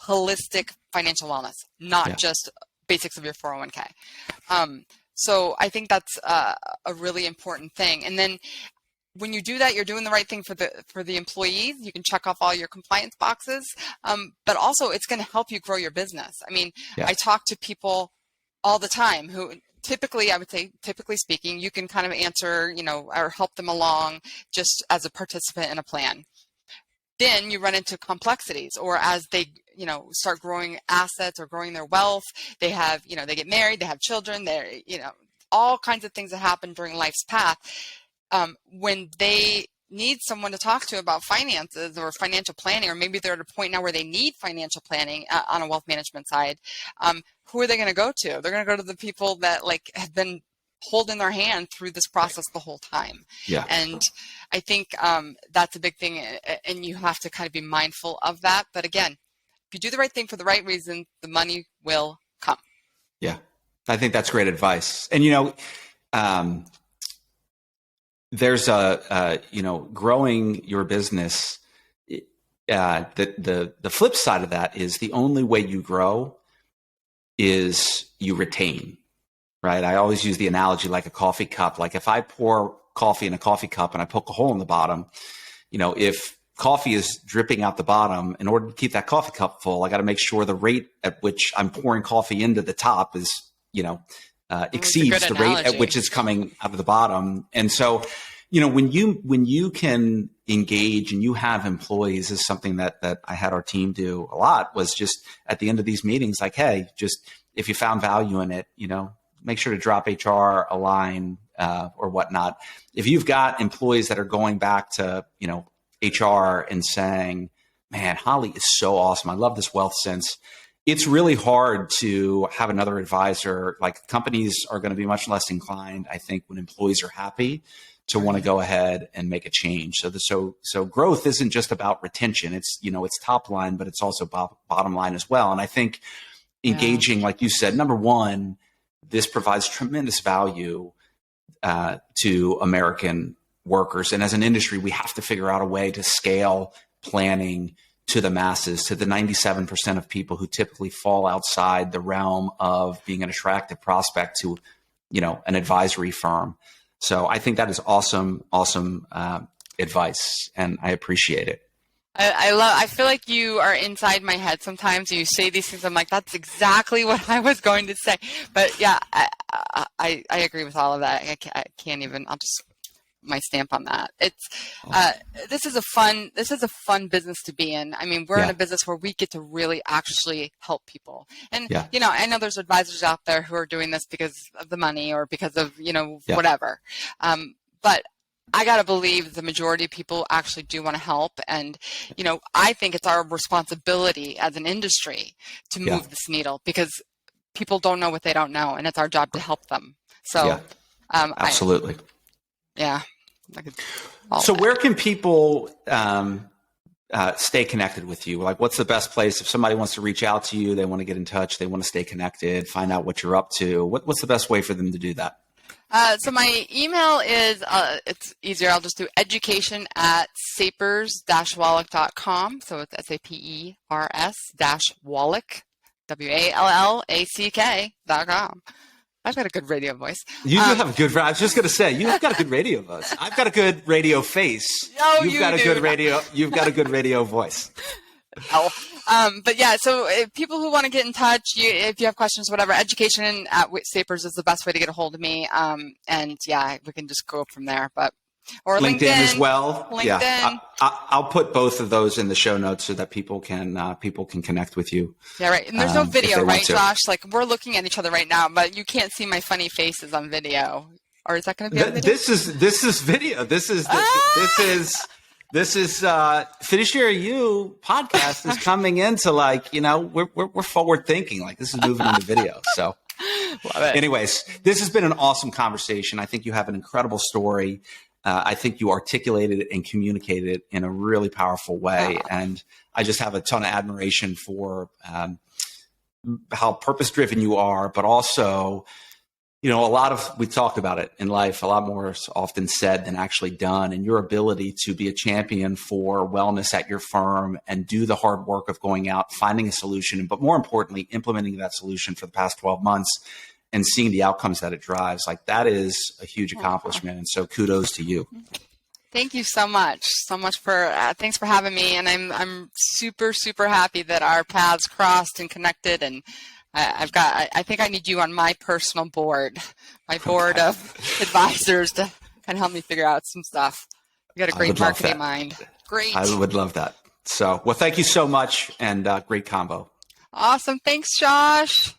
holistic financial wellness, not just basics of your 401k. So I think that's a really important thing. And then when you do that, you're doing the right thing for the employees. You can check off all your compliance boxes, but also it's going to help you grow your business. I mean, I talk to people all the time who typically speaking, you can kind of answer, or help them along just as a participant in a plan. Then you run into complexities, or as they, start growing assets or growing their wealth, they have, they get married, they have children, they're, all kinds of things that happen during life's path. When they need someone to talk to about finances or financial planning, or maybe they're at a point now where they need financial planning on a wealth management side, who are they going to go to? They're going to go to the people that have been holding their hand through this process the whole time. Yeah. And I think that's a big thing, and you have to kind of be mindful of that. But again, if you do the right thing for the right reason, the money will come. Yeah, I think that's great advice. And, there's growing your business. The flip side of that is the only way you grow is you retain, right? I always use the analogy like a coffee cup. Like if I pour coffee in a coffee cup and I poke a hole in the bottom, if coffee is dripping out the bottom, in order to keep that coffee cup full, I got to make sure the rate at which I'm pouring coffee into the top is, exceeds the rate at which it's coming out of the bottom. And so, when you can engage and you have employees, is something that I had our team do a lot, was just at the end of these meetings, like, hey, just if you found value in it, make sure to drop HR a line or whatnot. If you've got employees that are going back to, HR and saying, man, Holly is so awesome. I love this wealth sense. It's really hard to have another advisor. Like, companies are going to be much less inclined, I think, when employees are happy, to want to go ahead and make a change. So growth isn't just about retention. It's, it's top line, but it's also bottom line as well. And I think engaging, like you said, number one, this provides tremendous value to American workers. And as an industry, we have to figure out a way to scale planning to the masses, to the 97% of people who typically fall outside the realm of being an attractive prospect to, an advisory firm. So I think that is awesome advice, and I appreciate it. I feel like you are inside my head sometimes. You say these things, I'm like, that's exactly what I was going to say. But yeah, I agree with all of that. I can't even, I'll just my stamp on that. It's this is a fun business to be in. I mean, we're in a business where we get to really actually help people. And I know there's advisors out there who are doing this because of the money or because of whatever. But I got to believe the majority of people actually do want to help. And, I think it's our responsibility as an industry to move this needle, because people don't know what they don't know, and it's our job to help them. So, absolutely. So where can people stay connected with you? Like, what's the best place if somebody wants to reach out to you, they want to get in touch, they want to stay connected, find out what you're up to? What's the best way for them to do that? So my email is, it's easier. I'll just do education@sapers-wallach.com. So it's SAPERS-Wallach, WALLACK.com. I've got a good radio voice. You do have a good. I was just going to say, you've got a good radio voice. I've got a good radio face. Oh, you've got a good radio. You've got a good radio voice. But yeah, so if people who want to get in touch, if you have questions, whatever, education@Sapers is the best way to get a hold of me. And we can just go from there. Or LinkedIn as well. LinkedIn. Yeah, I'll put both of those in the show notes so that people can connect with you. Yeah, right. And there's no video, right, Josh? Like, we're looking at each other right now, but you can't see my funny faces on video. Or is that going to be on video? This is video. This is Fiduciary You podcast is coming into, like, we're forward thinking. Like, this is moving into video. So, anyways, this has been an awesome conversation. I think you have an incredible story. I think you articulated it and communicated it in a really powerful way. And I just have a ton of admiration for how purpose-driven you are, but also, we talked about it in life, a lot more is often said than actually done. And your ability to be a champion for wellness at your firm and do the hard work of going out, finding a solution, but more importantly, implementing that solution for the past 12 months and seeing the outcomes that it drives, like, that is a huge accomplishment. And so kudos to you. Thank you so much for thanks for having me. And I'm super, super happy that our paths crossed and connected. And I think I need you on my personal board, my board of advisors, to kind of help me figure out some stuff. You got a great marketing mind. Great. I would love that. So, well, thank you so much, and great combo. Awesome. Thanks, Josh.